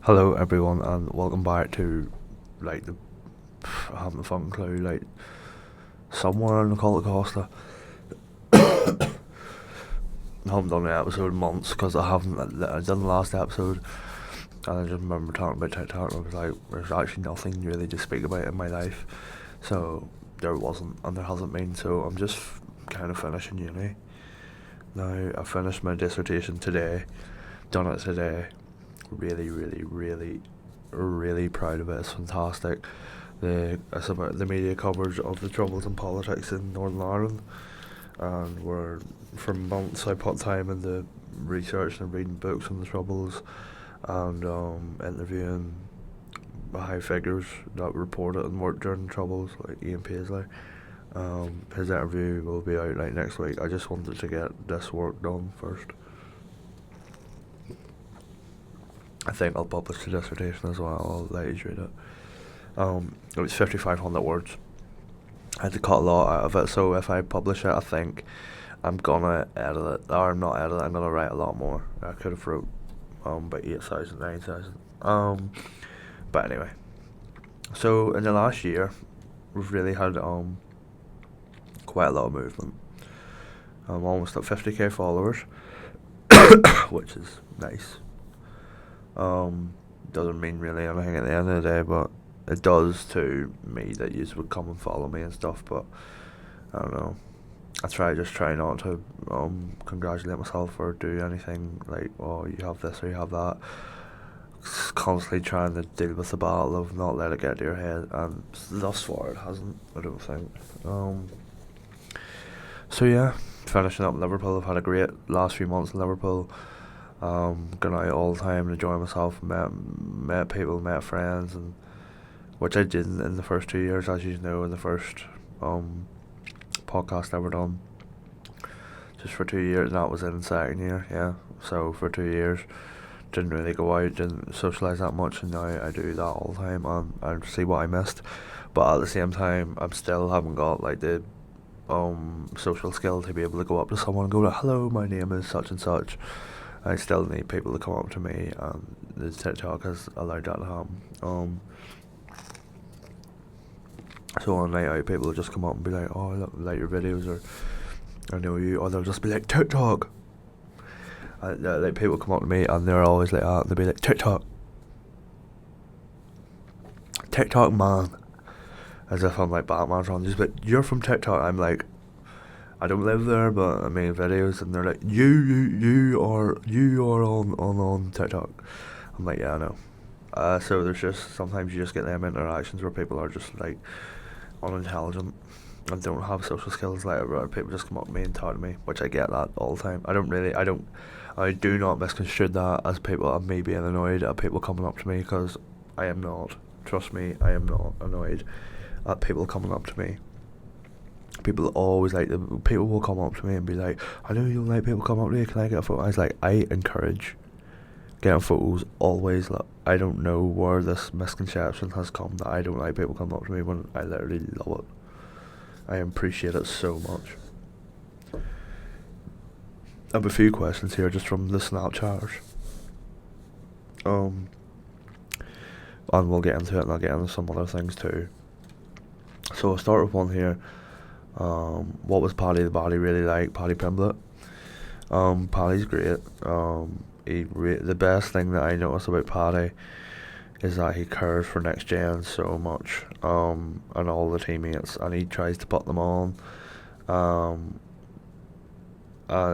Hello everyone and welcome back to like the I haven't a fucking clue, like somewhere in the Costa. I haven't done the episode in months because I done the last episode and I just remember talking about TikTok and I was like, there's actually nothing really to speak about in my life. So there wasn't and there hasn't been, so I'm just kind of finishing uni. Now I finished my dissertation today, done it today. Really proud of it. It's fantastic. It's about the media coverage of the troubles in politics in Northern Ireland, and for months I put time into research and reading books on the troubles, and interviewing high figures that reported and worked during the troubles, like Ian Paisley. His interview will be out like next week. I just wanted to get this work done first. I think I'll publish the dissertation as well. I'll let you read it. It was 5,500 words. I had to cut a lot out of it, so if I publish it, I think I'm gonna edit it. Or not edit it, I'm gonna write a lot more. I could have wrote about 8,000, 9,000. But anyway. So in the last year, we've really had quite a lot of movement. I'm almost at 50k followers, which is nice. Doesn't mean really anything at the end of the day, but it does to me that you would come and follow me and stuff. But I don't know. I try not to congratulate myself or do anything like, oh, you have this or you have that. Constantly trying to deal with the battle of not let it get to your head, and thus far it hasn't. I don't think. So yeah, finishing up in Liverpool. I've had a great last few months in Liverpool. Gone out all the time, enjoying myself, met people, met friends, and which I didn't in the first 2 years, as you know, in the first podcast ever done. Just for 2 years, and that was in the second year, yeah. So for 2 years, didn't really go out, didn't socialise that much, and now I do that all the time, and I see what I missed. But at the same time, I still haven't got like the social skill to be able to go up to someone and go, hello, my name is such and such. I still need people to come up to me, and the TikTok has allowed that to happen. So on night out, people will just come up and be like, oh, I like your videos, or I know you, or they'll just be like, TikTok. Like people come up to me and they're always like that, and they'll be like, TikTok. TikTok man. As if I'm like Batman, so I'm just like, you're from TikTok. I'm like, I don't live there, but I make videos, and they're like, you are on TikTok. I'm like, yeah, I know. So there's just sometimes you just get them interactions where people are just like unintelligent and don't have social skills, like where people just come up to me and talk to me, which I get that all the time. I do not misconstrue that as people and me being annoyed at people coming up to me, because I am not. Trust me, I am not annoyed at people coming up to me. People always like people will come up to me and be like, I know you don't like people come up to me, can I get a photo? I was like, I encourage getting photos always. I don't know where this misconception has come that I don't like people coming up to me, when I literally love it. I appreciate it so much. I have a few questions here just from the Snapchatters. And we'll get into it, and I'll get into some other things too. So I'll start with one here. What was Paddy the Body really like? Paddy Pimblett. Paddy's great. The best thing that I notice about Paddy is that he cares for next gen so much, and all the teammates, and he tries to put them on.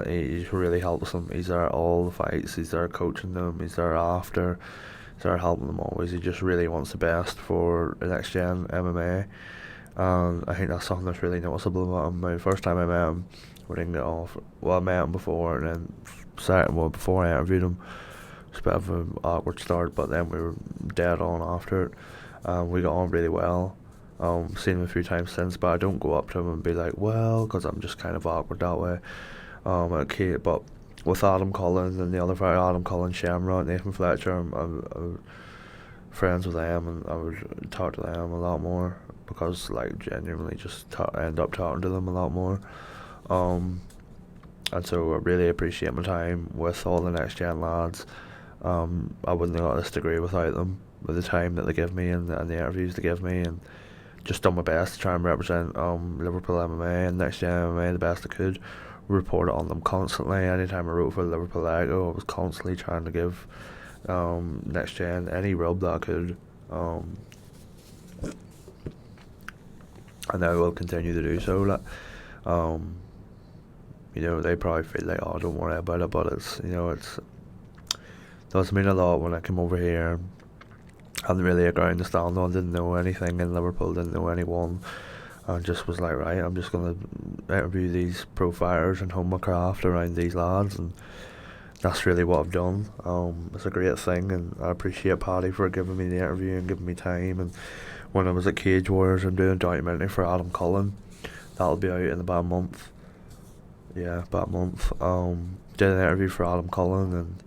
He really helps them. He's there at all the fights. He's there coaching them. He's there after. He's there helping them always. He just really wants the best for the next gen MMA. And I think that's something that's really noticeable about him. The first time I met him, we didn't get off. Well, I met him before, and then before I interviewed him, it was a bit of an awkward start, but then we were dead on after it. We got on really well. Seen him a few times since, but I don't go up to him and be like, well, because I'm just kind of awkward that way. Okay, but with Adam Collins and the other fighter, Adam Collins, Shamrock, Nathan Fletcher, I'm friends with them, and I would talk to them a lot more, because like genuinely just end up talking to them a lot more. And so I really appreciate my time with all the next gen lads, I wouldn't have got this degree without them, with the time that they give me and the interviews they give me, and just done my best to try and represent Liverpool MMA and Next Gen MMA the best I could. Reported on them constantly. Anytime I wrote for Liverpool Echo, I was constantly trying to give Next Gen any rub that I could. And I will continue to do so. Like, they probably feel like, oh, don't worry about it, but it's does mean a lot when I came over here. Hadn't really a ground to stand on, didn't know anything in Liverpool, didn't know anyone, and just was like, right, I'm just gonna interview these pro fighters and hone my craft around these lads, and that's really what I've done. It's a great thing, and I appreciate Paddy for giving me the interview and giving me time. And when I was at Cage Warriors, I'm doing a documentary for Adam Cullen. That'll be out in about a month. Yeah, about a month. Did an interview for Adam Cullen, and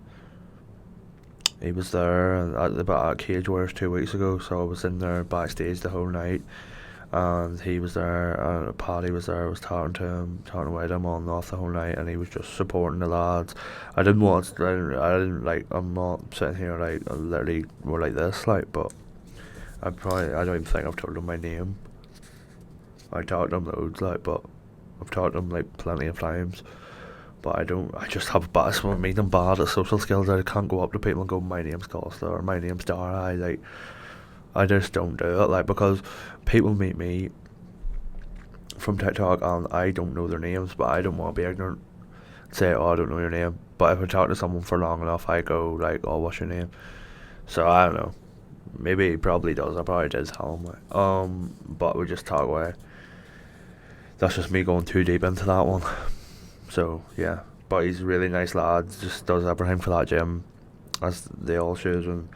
he was there at Cage Warriors 2 weeks ago, so I was in there backstage the whole night, and he was there, and Paddy was there. I was talking to him, talking about him on and off the whole night, and he was just supporting the lads. I didn't like, I'm not sitting here like, I literally were like this, like, but I don't even think I've told him my name. I talked to him loads, like, but I've talked to him like plenty of times. But I just have a bad, I'm bad at social skills. I can't go up to people and go, my name's Costa or my name's Dara. I just don't do it, like, because people meet me from TikTok and I don't know their names, but I don't want to be ignorant. Say, oh, I don't know your name. But if I talk to someone for long enough, I go like, oh, what's your name? So I don't know. Maybe he probably does. I probably did tell him. Like, but we just talk away. That's just me going too deep into that one. So yeah, but he's a really nice lad. Just does everything for that gym, as they all should, and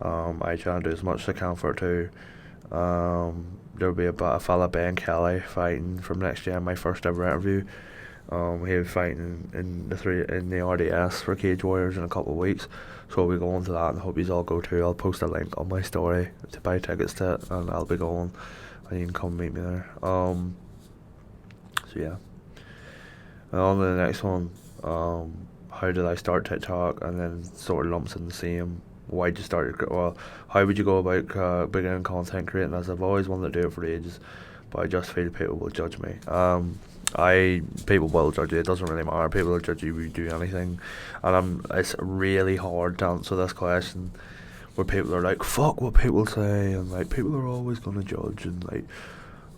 I try and do as much as I can for it too. There'll be a fella, Ben Kelly, fighting from Next Gen. My first ever interview. He was fighting in the RDS for Cage Warriors in a couple of weeks, so we'll be going to that, and I hope you all go too. I'll post a link on my story to buy tickets to it, and I'll be going, and you can come meet me there. So yeah. And on to the next one, how did I start TikTok, and then sort of lumps in the same. Why did you start? Well, how would you go about beginning content creating? As I've always wanted to do it for ages, but I just feel people will judge me. People will judge you. It doesn't really matter. People will judge you if you do anything, and it's really hard to answer this question, where people are like, "Fuck what people say," and like people are always gonna judge, and like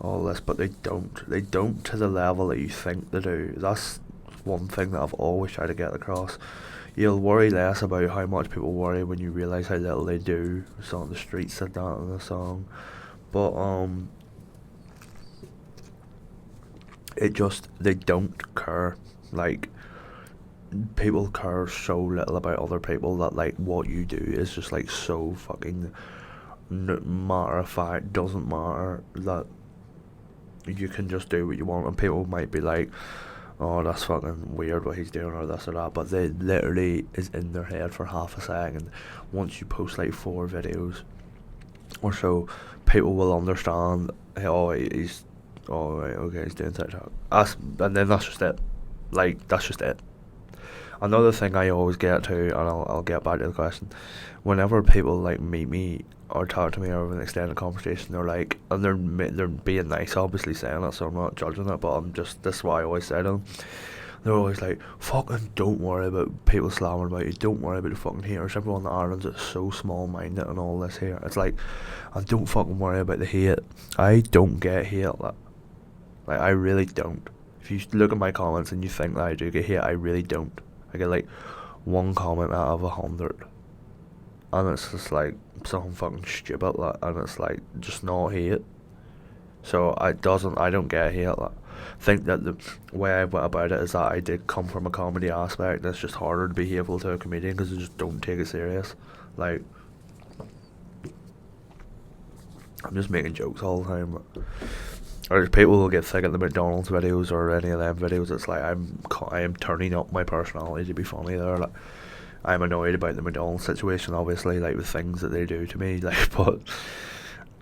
all this, but they don't to the level that you think they do. That's one thing that I've always tried to get across. You'll worry less about how much people worry when you realise how little they do. It's on the street said that in the song, but they don't care. Like, people care so little about other people that like what you do is just like so fucking matter of fact. Doesn't matter that you can just do what you want, and people might be like, oh, that's fucking weird what he's doing or this or that, but they literally is in their head for half a second. Once you post like 4 videos or so, people will understand, oh, he's right, okay, he's doing TikTok, and then that's just it. Like, that's just it. Another thing I always get to, and I'll get back to the question, whenever people like meet me or talk to me or have an extended conversation, they're like, and they're being nice, obviously saying it, so I'm not judging it, but this is what I always say to them. They're always like, fucking don't worry about people slamming about you, don't worry about the fucking haters. Everyone in Ireland's so small minded and all this here. It's like, and don't fucking worry about the hate. I don't get hate. Like, I really don't. If you look at my comments and you think that I do get hate, I really don't. I get like 1 comment out of 100, and it's just like something fucking stupid, like, and it's like just not hate. So I don't get hate. Like, I think that the way I went about it is that I did come from a comedy aspect. It's just harder to be hateful to a comedian because they just don't take it serious. Like, I'm just making jokes all the time. Or people will get sick at the McDonald's videos or any of them videos. It's like I am turning up my personality to be funny there. Like, I'm annoyed about the McDonald's situation, obviously, like with things that they do to me. Like, but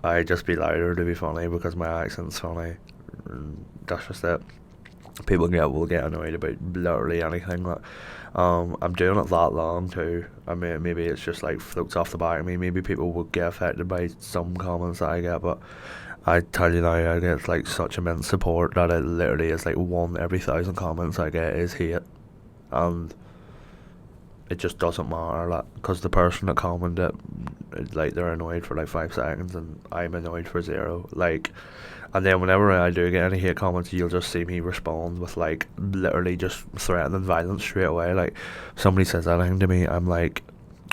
I just be louder to be funny because my accent's funny. And that's just it. People will get annoyed about literally anything. Like, I'm doing it that long too. I mean, maybe it's just like floats off the back of me. Maybe people would get affected by some comments that I get, but I tell you now, I get like such immense support that it literally is like one every 1,000 comments I get is hate, and it just doesn't matter that because the person that commented, like they're annoyed for like 5 seconds, and I'm annoyed for zero. Like, and then whenever I do get any hate comments, you'll just see me respond with like literally just threatening violence straight away. Like, somebody says anything to me, I'm like,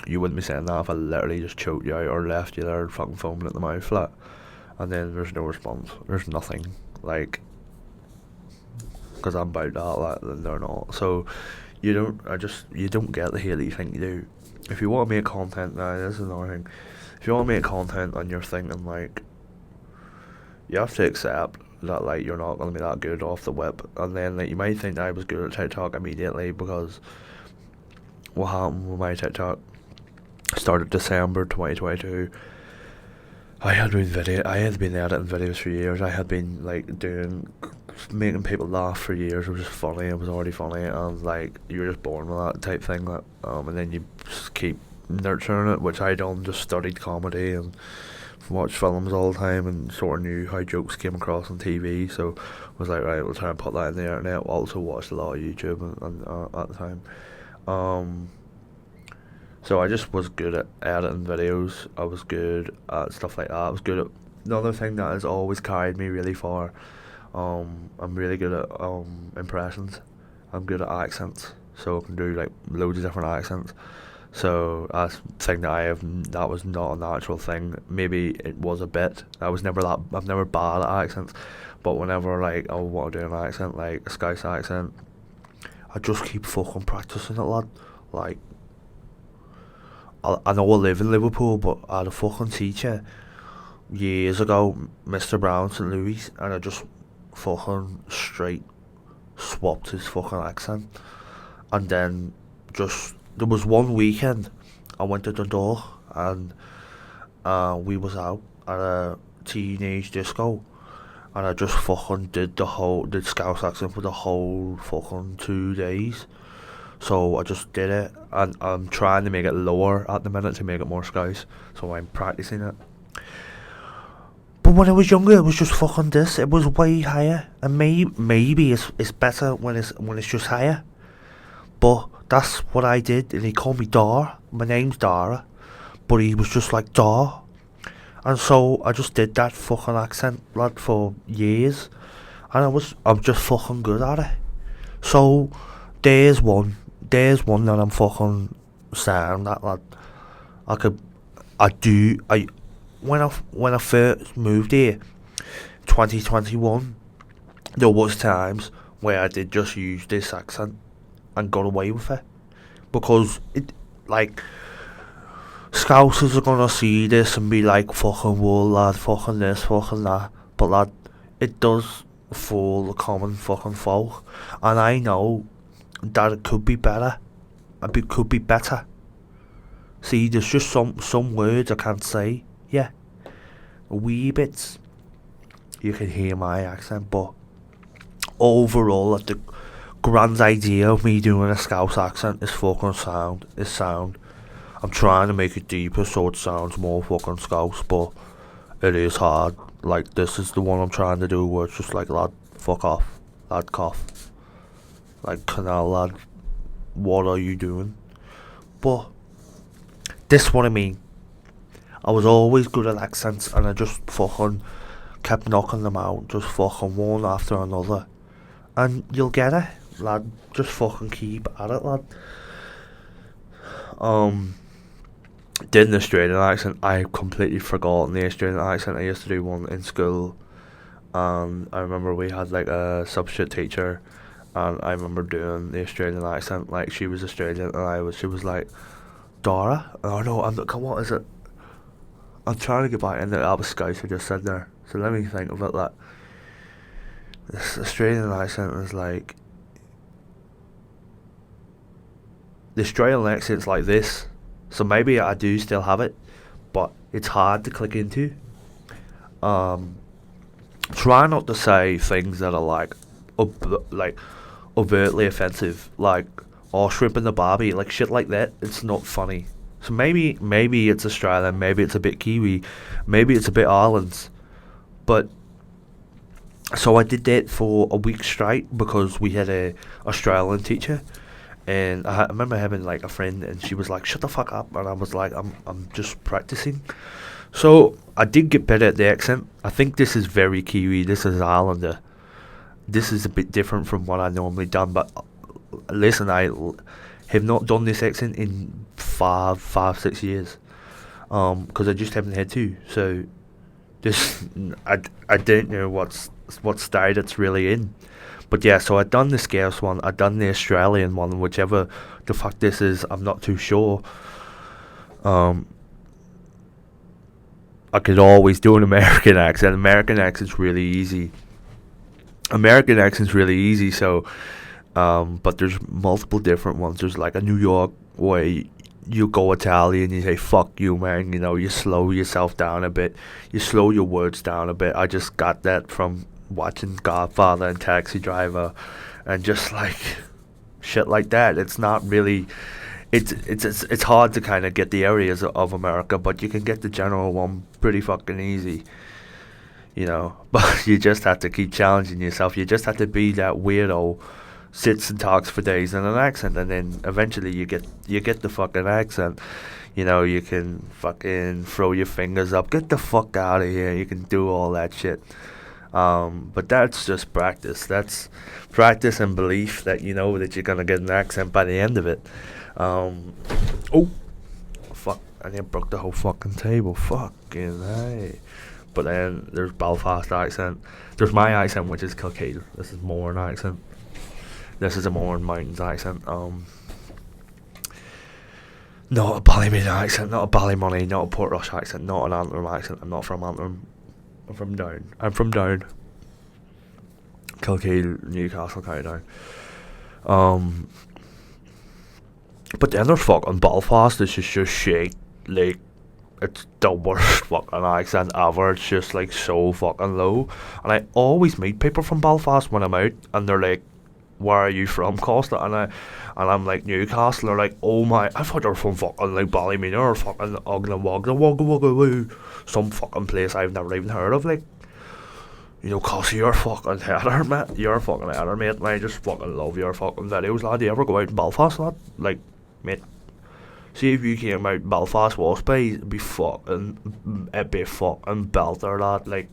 you wouldn't be saying that if I literally just choked you out or left you there fucking foaming at the mouth flat. And then there's no response. There's nothing. Like, because I'm about that, and they're not. So you don't get the hate that you think you do. If you want to make content, now this is another thing. If you want to make content and you're thinking like, you have to accept that like you're not going to be that good off the whip, and then like you might think I was good at TikTok immediately because what happened with my TikTok started December 2022. I had been editing videos for years. I had been like making people laugh for years. It was just funny. It was already funny, and like you're just born with that type thing. That and then you just keep nurturing it, which I done. Just studied comedy and watched films all the time, and sort of knew how jokes came across on TV. So I was like, right, we'll try and put that in the internet. Also watched a lot of YouTube and at the time. So I just was good at editing videos. I was good at stuff like that. I was good at another thing that has always carried me really far. I'm really good at impressions. I'm good at accents, so I can do like loads of different accents. So that's a thing that was not a natural thing. Maybe it was a bit. I'm never bad at accents, but whenever like I want to do an accent, like a Scouse accent, I just keep fucking practicing it, lad. Like, I know I live in Liverpool, but I had a fucking teacher years ago, Mr. Brown St. Louis, and I just fucking straight swapped his fucking accent. And then there was one weekend I went to the door, and we was out at a teenage disco, and I just fucking did Scouse accent for the whole fucking 2 days. So I just did it, and I'm trying to make it lower at the minute to make it more Scouse, so I'm practicing it. But when I was younger, it was just fucking this. It was way higher, and maybe it's better when it's just higher. But that's what I did, and he called me Dar. My name's Dara, but he was just like Dar, and so I just did that fucking accent, lad, for years, and I'm just fucking good at it. So there's one that I'm fucking saying that, lad. When I first moved here, 2021, there was times where I did just use this accent and got away with it, because it, like, Scousers are gonna see this and be like, fucking wool, lad, fucking this, fucking that, but lad, it does fool the common fucking folk, and I know that it could be better. It could be better. See, there's just some words I can't say. Yeah, wee bits. You can hear my accent, but overall, like, the grand idea of me doing a Scouse accent is fucking sound. Is sound. I'm trying to make it deeper so it sounds more fucking Scouse, but it is hard. Like, this is the one I'm trying to do where it's just like, lad, fuck off, lad, cough. Like, canal, lad, what are you doing? But this what I mean. I was always good at accents, and I just fucking kept knocking them out, just fucking one after another. And you'll get it, lad. Just fucking keep at it, lad. Did an Australian accent. I completely forgotten the Australian accent. I used to do one in school, and I remember we had like a substitute teacher, and I remember doing the Australian accent. Like, she was Australian, and she was like, Dara? Oh no, come on, is it? I'm trying to get back in there. That was Scouse I just said there. So let me think about that. This Australian accent is like, the Australian accent's like this. So maybe I do still have it, but it's hard to click into. Try not to say things that are like overtly offensive. Like, or shrimp in the barbie, like shit like that. It's not funny. So maybe it's Australian, maybe it's a bit Kiwi, maybe it's a bit Ireland's. But so I did that for a week straight because we had a Australian teacher, and I remember having like a friend, and she was like, "Shut the fuck up," and I was like, I'm just practicing." So I did get better at the accent. I think this is very Kiwi. This is Islander. This is a bit different from what I normally done. But listen, have not done this accent in 6 years. Because I just haven't had to. So this, I don't know what state it's really in. But yeah, so I done the Scouse one, I done the Australian one, whichever the fuck this is, I'm not too sure. I could always do an American accent. American accent's really easy. So but there's multiple different ones. There's like a New York way you go Italian, you say fuck you man, you slow yourself down a bit. You slow your words down a bit. I just got that from watching Godfather and Taxi Driver and just like shit like that. It's not really it's hard to kind of get the areas of America, but you can get the general one pretty fucking easy. But you just have to keep challenging yourself. You just have to be that weirdo sits and talks for days in an accent, and then eventually you get the fucking accent. You can fucking throw your fingers up, get the fuck out of here. You can do all that shit. But that's just practice. That's practice and belief that that you're gonna get an accent by the end of it. Oh, fuck! I nearly broke the whole fucking table. Fucking hey. But then there's Belfast accent. There's my accent, which is Kilkeel. This is Mourne accent. This is a Mourne Mountains accent. Not a Ballymena accent, not a Ballymoney, not a Portrush accent, not an Antrim accent. I'm not from Antrim. I'm from Down. Kilkeel, Newcastle, County Down. But then there's fucking Belfast. This is just shit. Like, it's the worst fucking accent ever. It's just like so fucking low. And I always meet people from Belfast when I'm out, and they're like, "Where are you from, Costa?" And I'm like, "Newcastle." They're like, "Oh my, I thought you were from fucking like Ballymena or fucking Ogden Wogga Wogga Wogga Woo, some fucking place I've never even heard of." Like, Costa, you're fucking header, mate. You're fucking header, mate. And I just fucking love your fucking videos, lad. Do you ever go out in Belfast, lad? Like, mate. See if you came out Belfast Wasby, it'd be fucking belter, lad. Like,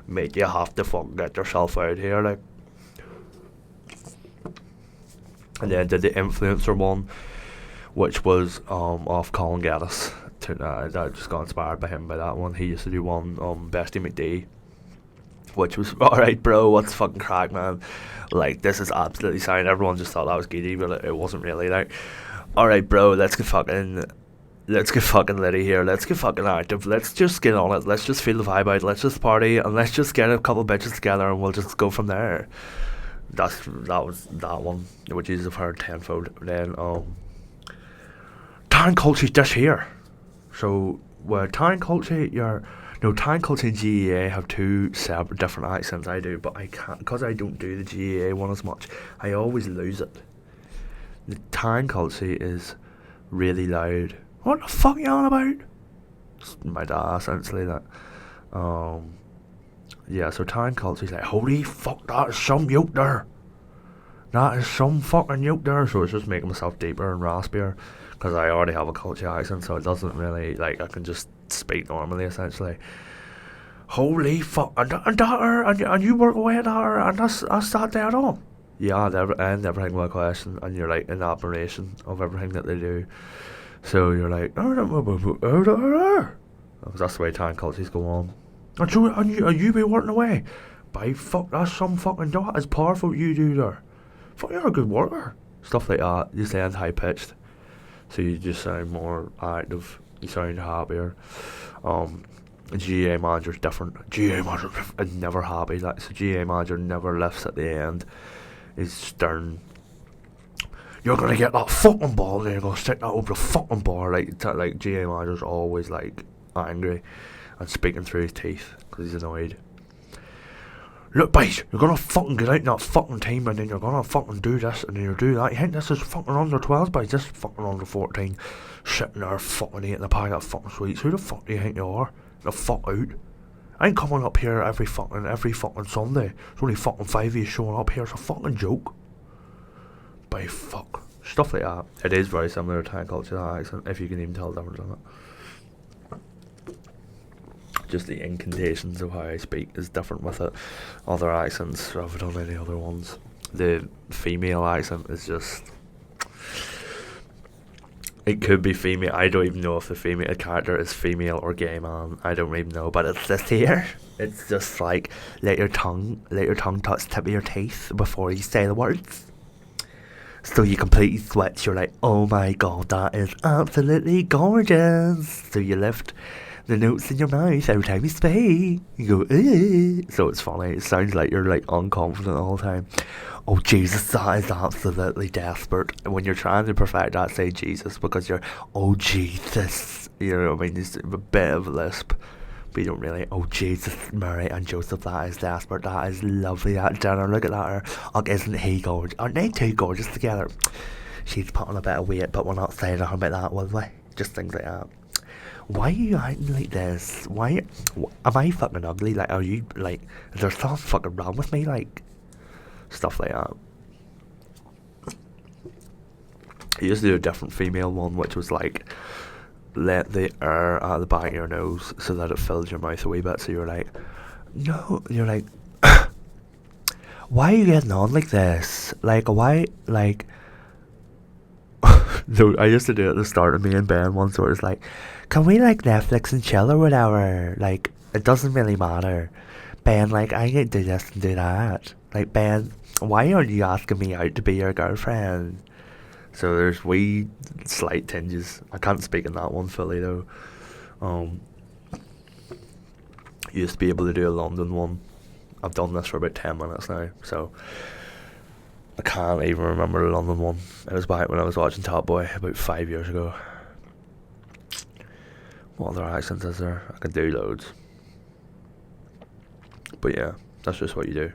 mate, you have to fucking get yourself out here, like. And then did the influencer one, which was off Colin Gaddis. I just got inspired by him by that one. He used to do one Bestie McD, which was alright, bro. What's fucking crack, man? Like, this is absolutely sound. Everyone just thought that was giddy, but it wasn't really. Like, alright, bro. Let's get fucking litty here. Let's get fucking active. Let's just get on it. Let's just feel the vibe out. Let's just party, and let's just get a couple bitches together, and we'll just go from there. That was that one, which is I've heard tenfold. Then town culture's just here. So where town culture town culture and GEA have two separate different accents. I do, but I can't because I don't do the GEA one as much. I always lose it. The town culture is really loud. What the fuck are you on about? It's my dad essentially that. Yeah, so town culture's like, holy fuck, that is some yoke there. That is some fucking yoke there. So it's just making myself deeper and raspier. Because I already have a culture accent, so it doesn't really, like, I can just speak normally, essentially. Holy fuck, and you work away at that, and that's that dead on. Yeah, and everything with a question, and you're like in admiration of everything that they do. So you're like, because that's the way town cultures go on. And you be working away. By fuck, that's some fucking dot. It's powerful what you do there. Fuck, you're a good worker. Stuff like that. You sound high pitched. So you just sound more active. You sound happier. GA manager's different. GA manager is never happy. Like, so GA manager never lifts at the end. He's stern. You're gonna get that fucking ball and you're gonna stick that over the fucking bar. Like GA manager's always like angry and speaking through his teeth because he's annoyed. look, boys, you're gonna fucking get out in that fucking team, and then you're gonna fucking do this, and then you'll do that. You think this is fucking under 12s, boys? This is fucking under 14, sitting there fucking eating a packet of fucking sweets. Who the fuck do you think you are? The fuck out. I ain't coming up here every fucking Sunday. There's only fucking 5 of you showing up here. It's a fucking joke. By fuck. Stuff like that. It is very similar to Thai culture, that accent, if you can even tell the difference in it. Just the incantations of how I speak is different with it. Other accents, rather than any other ones. The female accent is just... It could be female. I don't even know if the female character is female or gay man. I don't even know. But it's this here. It's just like, let your tongue touch the tip of your teeth before you say the words. So you completely switch. You're like, oh my god, that is absolutely gorgeous. So you lift the notes in your mouth every time you speak. You go, eh. So it's funny. It sounds like you're like unconfident all the time. Oh Jesus, that is absolutely desperate. When you're trying to perfect that, say Jesus, because you're, oh Jesus. You know what I mean? It's a bit of a lisp. But you don't really, oh Jesus, Mary and Joseph, that is desperate. That is lovely. That dinner, look at that. Oh, isn't he gorgeous? Aren't they two gorgeous together? She's putting a bit of weight, but we're not saying anything about that, will we? Just things like that. Why are you acting like this? Why am I fucking ugly? Like, are you, like, is there something fucking wrong with me? Like, stuff like that. I used to do a different female one, which was like, let the air out of the back of your nose so that it fills your mouth a wee bit. So you're like, no, you're like, why are you getting on like this? Like, why, like, no, I used to do it at the start of me and Ben once, where it's like, can we like Netflix and chill or whatever? Like, it doesn't really matter. Ben, like, I can do this and do that. Like, Ben, why aren't you asking me out to be your girlfriend? So there's wee slight tinges. I can't speak in that one fully though. Used to be able to do a London one. I've done this for about 10 minutes now, so I can't even remember the London one. It was back when I was watching Top Boy about 5 years ago. What other accents is there? I can do loads. But yeah, that's just what you do.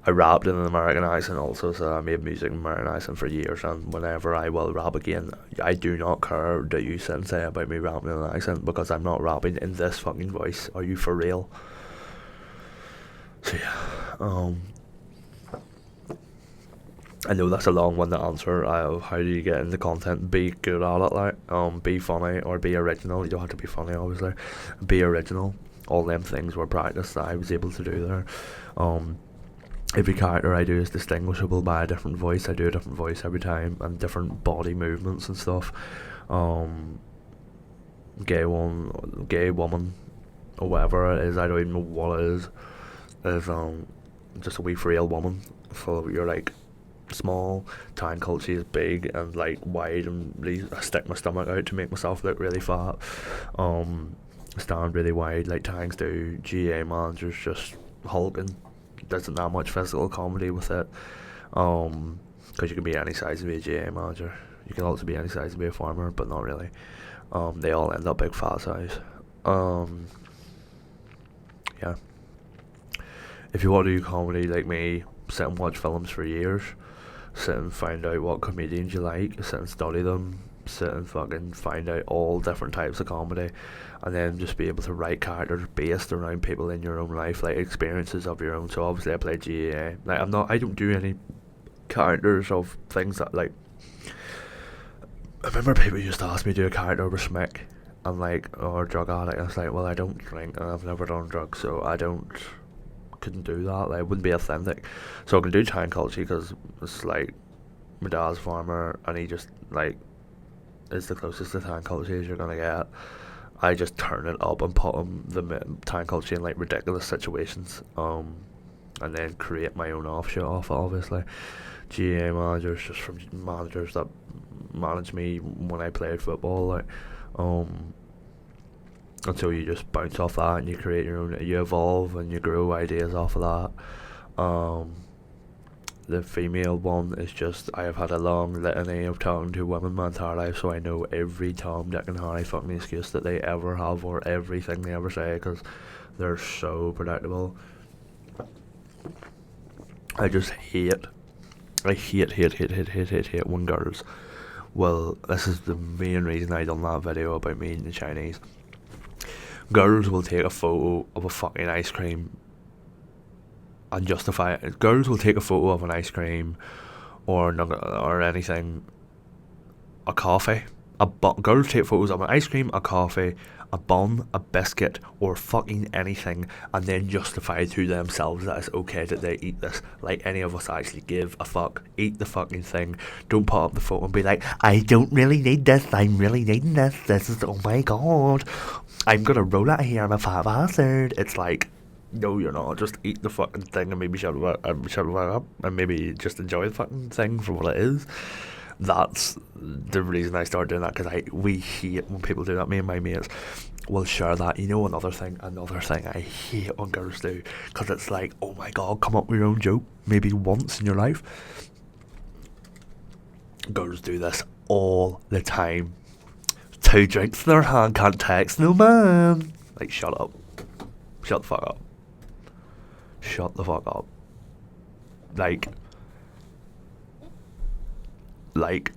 I rapped in an American accent also, so I made music in an American accent for years, and whenever I will rap again, I do not care that you sit and say about me rapping in an accent, because I'm not rapping in this fucking voice. Are you for real? So yeah, I know that's a long one to answer. How do you get into content? Be good at it, like, be funny or be original. You don't have to be funny, obviously. Be original. All them things were practice that I was able to do there. Every character I do is distinguishable by a different voice. I do a different voice every time, and different body movements and stuff. Gay woman, or whatever it is, I don't even know what it is just a wee frail woman. So you're like small, tan culture is big and like wide, and really, I stick my stomach out to make myself look really fat. Stand really wide like tanks do. GA managers just hulking. Doesn't that much physical comedy with it, because you can be any size to be a GA manager. You can also be any size to be a farmer, but not really. They all end up big fat size. Yeah. If you want to do comedy like me, sit and watch films for years, sit and find out what comedians you like, sit and study them, sit and fucking find out all different types of comedy, and then just be able to write characters based around people in your own life, like experiences of your own. So obviously I play GAA. Like, I don't do any characters of things that, like, I remember people used to ask me to do a character over Smick and like, or drug addict, and I was like, well, I don't drink and I've never done drugs, so couldn't do that. Like, it wouldn't be authentic. So I can do time culture because it's like my dad's a farmer and he just like is the closest to time culture as you're gonna get. I just turn it up and put the time culture in like ridiculous situations, and then create my own offshoot off it, obviously. GA managers, just from managers that managed me when I played football, like, until you just bounce off that and you create your own, you evolve and you grow ideas off of that. The female one is just, I have had a long litany of talking to women my entire life, so I know every Tom, Dick and Harry fucking excuse that they ever have, or everything they ever say, because they're so predictable. I just hate. I hate when girls. Well, this is the main reason I done that video about me eating the Chinese. Girls will take a photo of a fucking ice cream and justify it. Girls will take a photo of an ice cream or nugget or anything, a coffee. Girls take photos of an ice cream, a coffee, a bun, a biscuit, or fucking anything, and then justify to themselves that it's okay that they eat this. Like any of us actually give a fuck. Eat the fucking thing. Don't put up the photo and be like, I don't really need this, I'm really needing this. This is, oh my god, I'm gonna roll out of here, I'm a fat bastard. It's like, no, you're not. Just eat the fucking thing and maybe shut it up and maybe just enjoy the fucking thing for what it is. That's the reason I started doing that, because we hate when people do that. Me and my mates will share that. You know, another thing I hate when girls do, because it's like, oh my god, come up with your own joke maybe once in your life. Girls do this all the time. 2 drinks in their hand, can't text no man. Like, shut up. Shut the fuck up. Shut the fuck up. Like,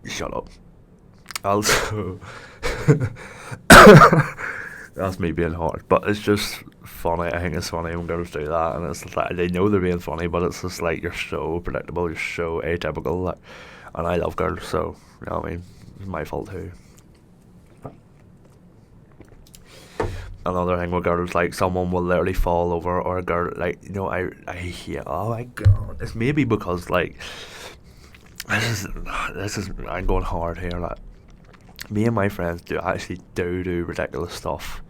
shut up. Also, that's me being hard, but it's just funny. I think it's funny when girls do that, and it's like they know they're being funny, but it's just like, you're so predictable, you're so atypical, like, and I love girls, so you know what I mean. It's my fault too. Another thing with girls, like, someone will literally fall over, or a girl, like, you know, I hate, oh my god, it's maybe because, like, this is I'm going hard here, like, me and my friends do ridiculous stuff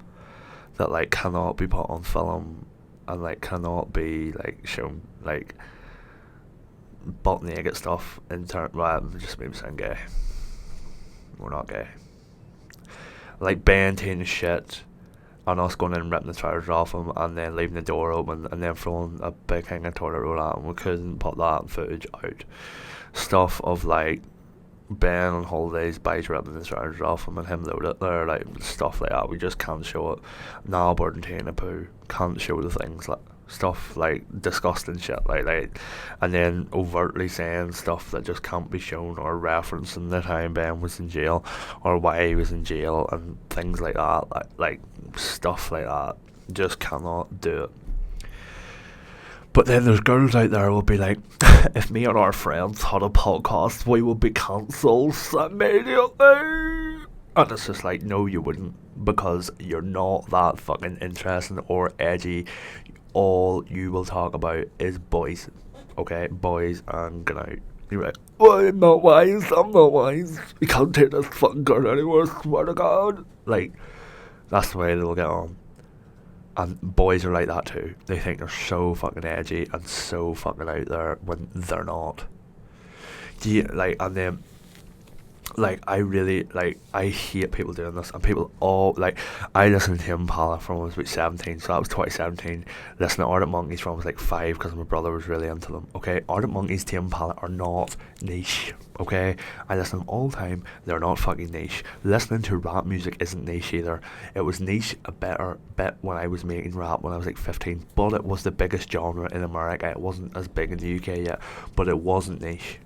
that, like, cannot be put on film, and, like, cannot be, like, shown, like, butt naked stuff in turn. Well, just made me sound gay. We're not gay. Like, banting shit, and us going in and ripping the trousers off him, and then leaving the door open, and then throwing a big hang of toilet roll at him. We couldn't put that footage out. Stuff of, like, Ben on holidays, boys ripping the trousers off him and him loaded there, like, stuff like that. We just can't show it. Now, Bird and Pooh can't show the things, like, stuff like disgusting shit like, and then overtly saying stuff that just can't be shown, or referencing the time Ben was in jail or why he was in jail and things like that, like stuff like that. Just cannot do it. But then there's girls out there who will be like, if me and our friends had a podcast, we would be cancelled immediately. And it's just like, no, you wouldn't, because you're not that fucking interesting or edgy. All you will talk about is boys, okay? Boys and going out. You're like, well, I'm not wise. You can't take this fucking girl anywhere, swear to God. Like, that's the way they'll get on. And boys are like that too. They think they're so fucking edgy and so fucking out there when they're not. Do you, like, and then, like, I hate people doing this, and people all, like, I listened to Impala from when I was about 17, so that was 2017. Listening to Arctic Monkeys from when I was like 5, because my brother was really into them, okay? Arctic Monkeys to Impala are not niche, okay? I listen to them all the time, they're not fucking niche. Listening to rap music isn't niche either. It was niche a bit when I was making rap when I was like 15, but it was the biggest genre in America. It wasn't as big in the UK yet, but it wasn't niche.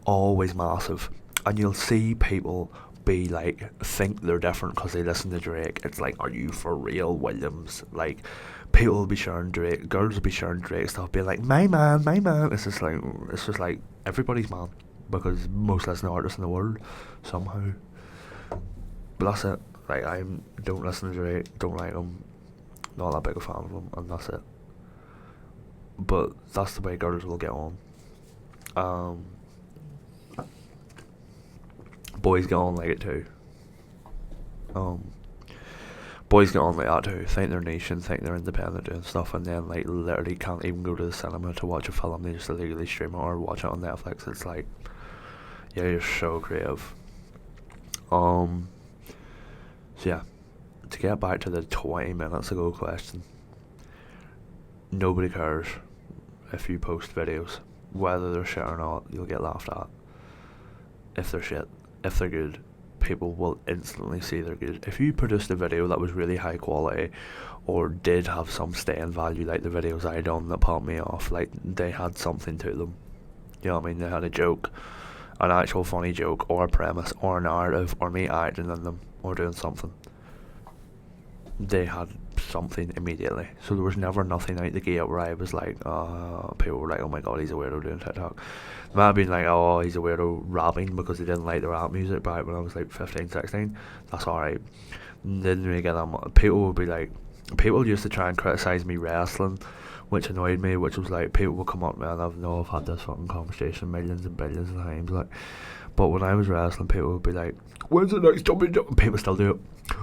Always massive. And you'll see people be like, think they're different because they listen to Drake. It's like, are you for real, Williams? Like, people will be sharing Drake, girls will be sharing Drake stuff, being like, my man. It's just like everybody's man, because most listening artists in the world somehow. But that's it. Like, I don't listen to Drake, don't like him, not that big a fan of him, and that's it. But that's the way girls will get on. Boys get on like it too. Boys get on like that too. Think they're nation, think they're independent doing stuff, and then, like, literally can't even go to the cinema to watch a film. They just illegally stream it or watch it on Netflix. It's like, yeah, you're so creative. So yeah, to get back to the 20 minutes ago question, nobody cares if you post videos, whether they're shit or not. You'll get laughed at. If they're shit, if they're good, people will instantly see they're good. If you produced a video that was really high quality or did have some staying value, like the videos I done that popped me off, like they had something to them. You know what I mean? They had a joke, an actual funny joke, or a premise, or a narrative, or me acting in them, or doing something. They had something immediately. So there was never nothing out the gate where I was like, people were like, oh my god, he's a weirdo doing TikTok. They might have been like, oh, he's a weirdo rapping because they didn't like the rap music back when I was like 15, 16. That's alright. Didn't really get that much. People would be like, people used to try and criticise me wrestling, which annoyed me, which was like, people would come up to me, and I've had this fucking conversation millions and billions of times, like, but when I was wrestling, people would be like, when's the next WWE? People still do it.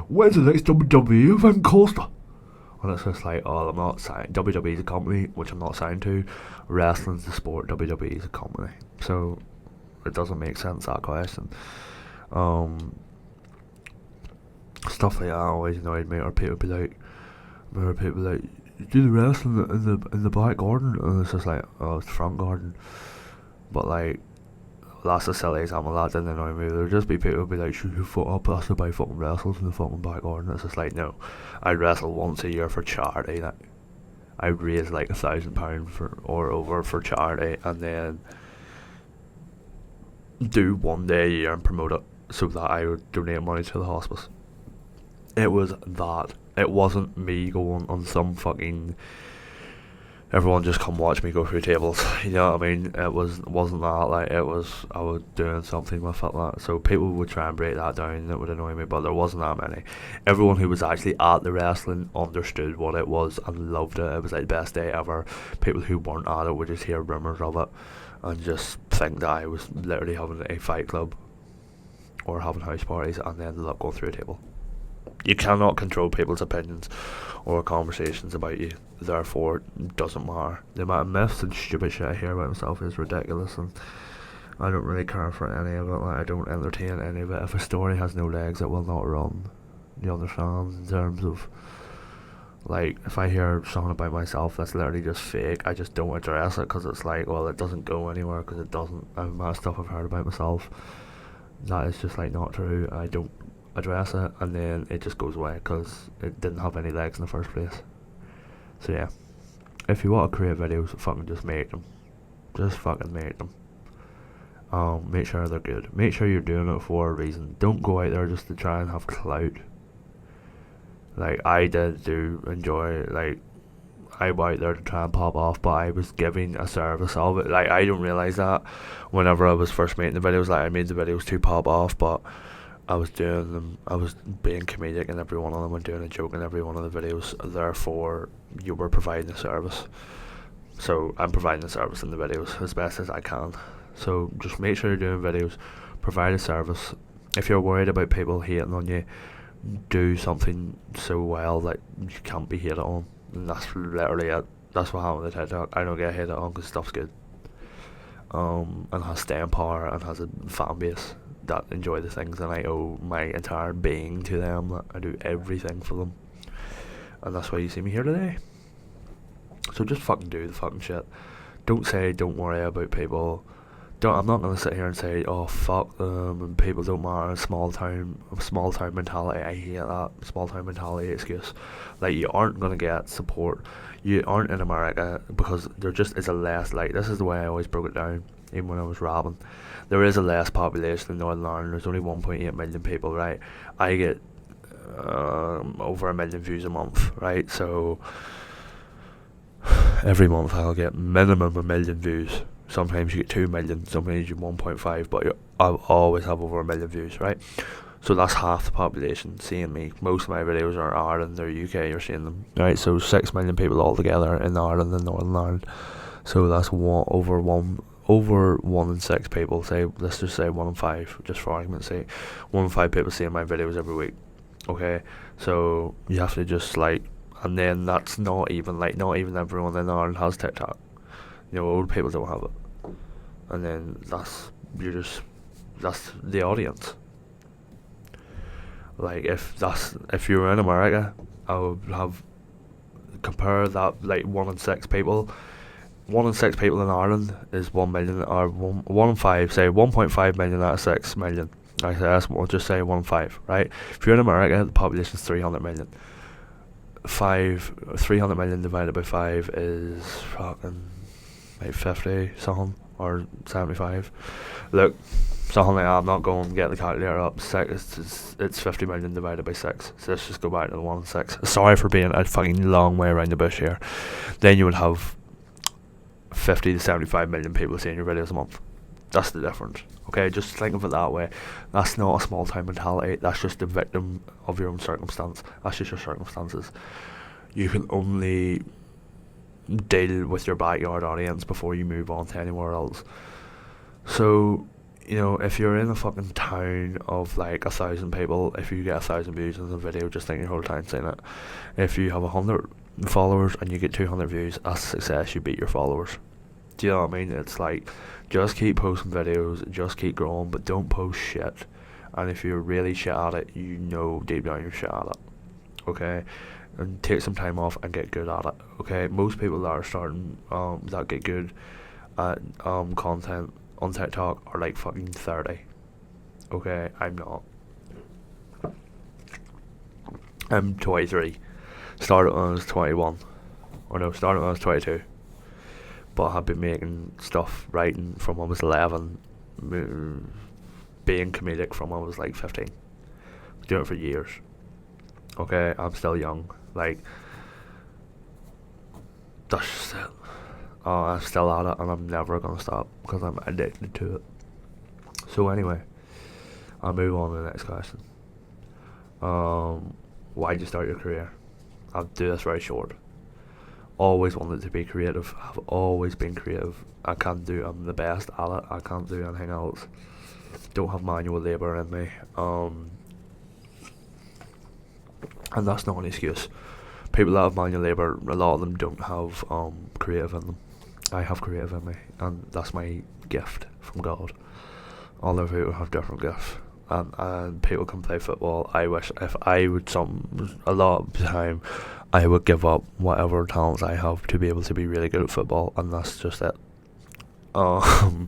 When's the next WWE event, Costa? And it's just like, oh, I'm not signed. WWE is a company, which I'm not signed to. Wrestling's the sport, WWE is a company. So, it doesn't make sense, that question. Stuff like that always annoyed me, or people would be like, you do the wrestling in the back garden, and it's just like, oh, it's the front garden. But like, that's a silly example. That didn't annoy me. There'd just be people who'd be like, shoot your foot up, that's the by fucking wrestles in the fucking back garden. It's just like, no, I wrestle once a year for charity. Like, I raise like £1,000 for or over for charity, and then do one day a year and promote it so that I would donate money to the hospice. It was that. It wasn't me going on some fucking everyone just come watch me go through tables. You know what I mean? Wasn't that. Like, I was doing something with it. Like, so people would try and break that down. It would annoy me, but there wasn't that many. Everyone who was actually at the wrestling understood what it was and loved it. It was like the best day ever. People who weren't at it would just hear rumours of it and just think that I was literally having a fight club or having house parties, and then ended up going through a table. You cannot control people's opinions or conversations about you, therefore it doesn't matter. The amount of myths and stupid shit I hear about myself is ridiculous, and I don't really care for any of it. Like, I don't entertain any of it. If a story has no legs, it will not run. You understand? In terms of, like, if I hear something about myself that's literally just fake, I just don't address it, because it's like, well, it doesn't go anywhere, because it doesn't. The amount of stuff I've heard about myself that is just like not true. I don't address it, and then it just goes away because it didn't have any legs in the first place. So yeah, if you want to create videos, fucking just make them. Just fucking make them. Make sure they're good. Make sure you're doing it for a reason. Don't go out there just to try and have clout. Like, I did do enjoy, like, I went out there to try and pop off, but I was giving a service of it. Like, I don't realise that whenever I was first making the videos. Like, I made the videos to pop off, but I was doing them, I was being comedic in every one of them and doing a joke in every one of the videos. Therefore, you were providing a service. So I'm providing a service in the videos as best as I can. So just make sure you're doing videos, provide a service. If you're worried about people hating on you, do something so well that you can't be hated on. And that's literally it. That's what happened with TikTok. I don't get hated on because stuff's good. And has staying power and has a fan base that enjoy the things, and I owe my entire being to them. I do everything for them, and that's why you see me here today. So just fucking do the fucking shit. Don't worry about people. I'm not gonna sit here and say, oh fuck them and people don't matter. Small town mentality. I hate that small town mentality excuse. Like, you aren't gonna get support. You aren't in America because there just is a less, like, this is the way I always broke it down. Even when I was rapping, there is a less population in Northern Ireland. There's only 1.8 million people, right? I get over 1 million views a month, right? So every month I'll get minimum 1 million views. Sometimes you get 2 million, sometimes you get 1.5, but I'll always have over 1 million views, right? So that's half the population seeing me. Most of my videos are Ireland or UK, you're seeing them, right? So 6 million people altogether in Ireland and Northern Ireland. So that's over 1 in 6 people, say, let's just say 1 in 5, just for argument's sake. 1 in 5 people seeing my videos every week, okay? So you have to just, like, and then that's not even everyone in Ireland has TikTok. You know, old people don't have it. And then that's the audience. Like, if you were in America, I would have, compare that, like, 1 in 6 people. 1 in 6 people in Ireland is 1 million, or 1 in 5, say 1.5 million out of 6 million. I say that's we'll just say 1.5, right? If you're in America, the population's 300 million. 300 million divided by 5 is fucking like 50 something or 75. Look, something like that. I'm not going to get the calculator up. It's 50 million divided by 6. So let's just go back to the 1 6. Sorry for being a fucking long way around the bush here. Then you would have 50 to 75 million people seeing your videos a month. That's the difference. Okay, just think of it that way. That's not a small time mentality. That's just a victim of your own circumstance. That's just your circumstances. You can only deal with your backyard audience before you move on to anywhere else. So, you know, if you're in a fucking town of like 1,000 people, if you get 1,000 views on the video, just think your whole town's seeing it. If you have 100 followers and you get 200 views, that's success. You beat your followers. Do you know what I mean? It's like, just keep posting videos, just keep growing, but don't post shit. And if you're really shit at it, you know deep down you're shit at it. Okay? And take some time off and get good at it. Okay? Most people that are starting, that get good at content on TikTok are like fucking 30. Okay? I'm not. I'm 23. Started when I was 21. Or no, started when I was 22. But I have been making stuff, writing from when I was 11, being comedic from when I was like 15. Doing it for years. Okay, I'm still young. Like, that's just it. I'm still at it and I'm never going to stop because I'm addicted to it. So anyway, I'll move on to the next question. Why'd you start your career? I'll do this very short. Always wanted to be creative. I've always been creative. I'm the best at it. I can't do anything else. Don't have manual labour in me. And that's not an excuse. People that have manual labour, a lot of them don't have creative in them. I have creative in me, and that's my gift from God. Other people have different gifts. And people can play football. I wish if I would a lot of the time I would give up whatever talents I have to be able to be really good at football, and that's just it. Do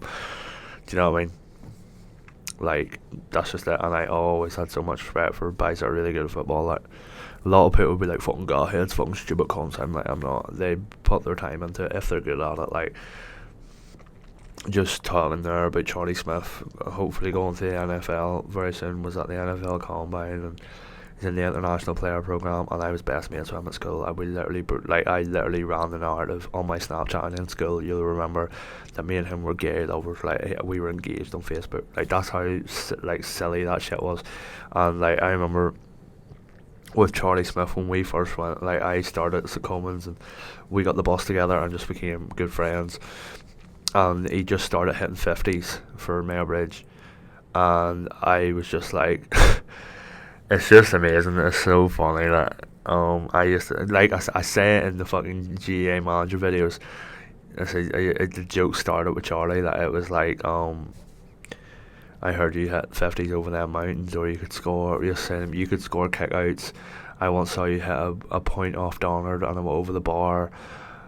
you know what I mean? Like, that's just it. And I always had so much respect for guys that are really good at football. Like, a lot of people would be like, fucking godheads, fucking stupid cunts. I'm like, I'm not. They put their time into it if they're good at it. Like, just talking there about Charlie Smith, hopefully going to the NFL very soon, was at the NFL Combine and he's in the international player program, and I was best mates with him at school. I literally ran the narrative on my Snapchat and in school. You'll remember that me and him were gay lovers. Like, we were engaged on Facebook. Like, that's how like silly that shit was. And like, I remember with Charlie Smith when we first went, like, I started at St Commons and we got the bus together and just became good friends. And he just started hitting 50s for Mayo Bridge, and I was just like, it's just amazing. It's so funny that I used to, like, I say it in the fucking GA manager videos. The joke started with Charlie that it was like, I heard you hit 50s over them mountains, or you could score. You're saying you could score kickouts. I once saw you hit a point off Donard and I went over the bar.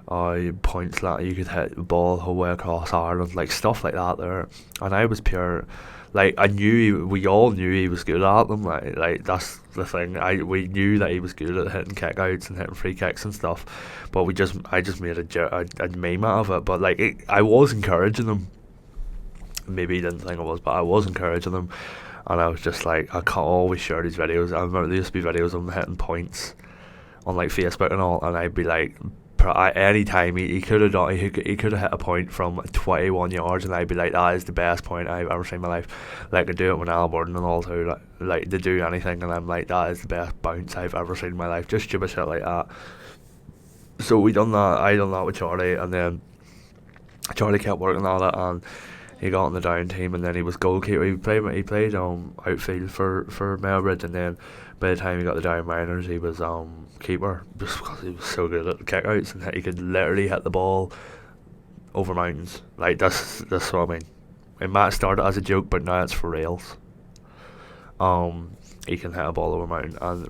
Points that you could hit the ball whole way across Ireland, like stuff like that there. And I was pure, like, we all knew he was good at them, like that's the thing. We knew that he was good at hitting kickouts and hitting free kicks and stuff, but I just made a meme out of it. But like, I was encouraging him. Maybe he didn't think I was, but I was encouraging him, and I was just like, I can't always share these videos. I remember there used to be videos of him hitting points on like Facebook and all, and I'd be like, any time he could have done, he could have hit a point from 21 yards, and I'd be like, that is the best point I've ever seen in my life. Like, I do it with Albert and all too, like they do anything, and I'm like, that is the best bounce I've ever seen in my life. Just stupid shit like that. So I done that with Charlie, and then Charlie kept working at it, and he got on the down team, and then he was goalkeeper. He played outfield for Melbridge, and then by the time he got the down minors, he was keeper, just because he was so good at the kickouts, and he could literally hit the ball over mountains. Like, that's what I mean. It might start as a joke, but now it's for reals. He can hit a ball over a mountain, and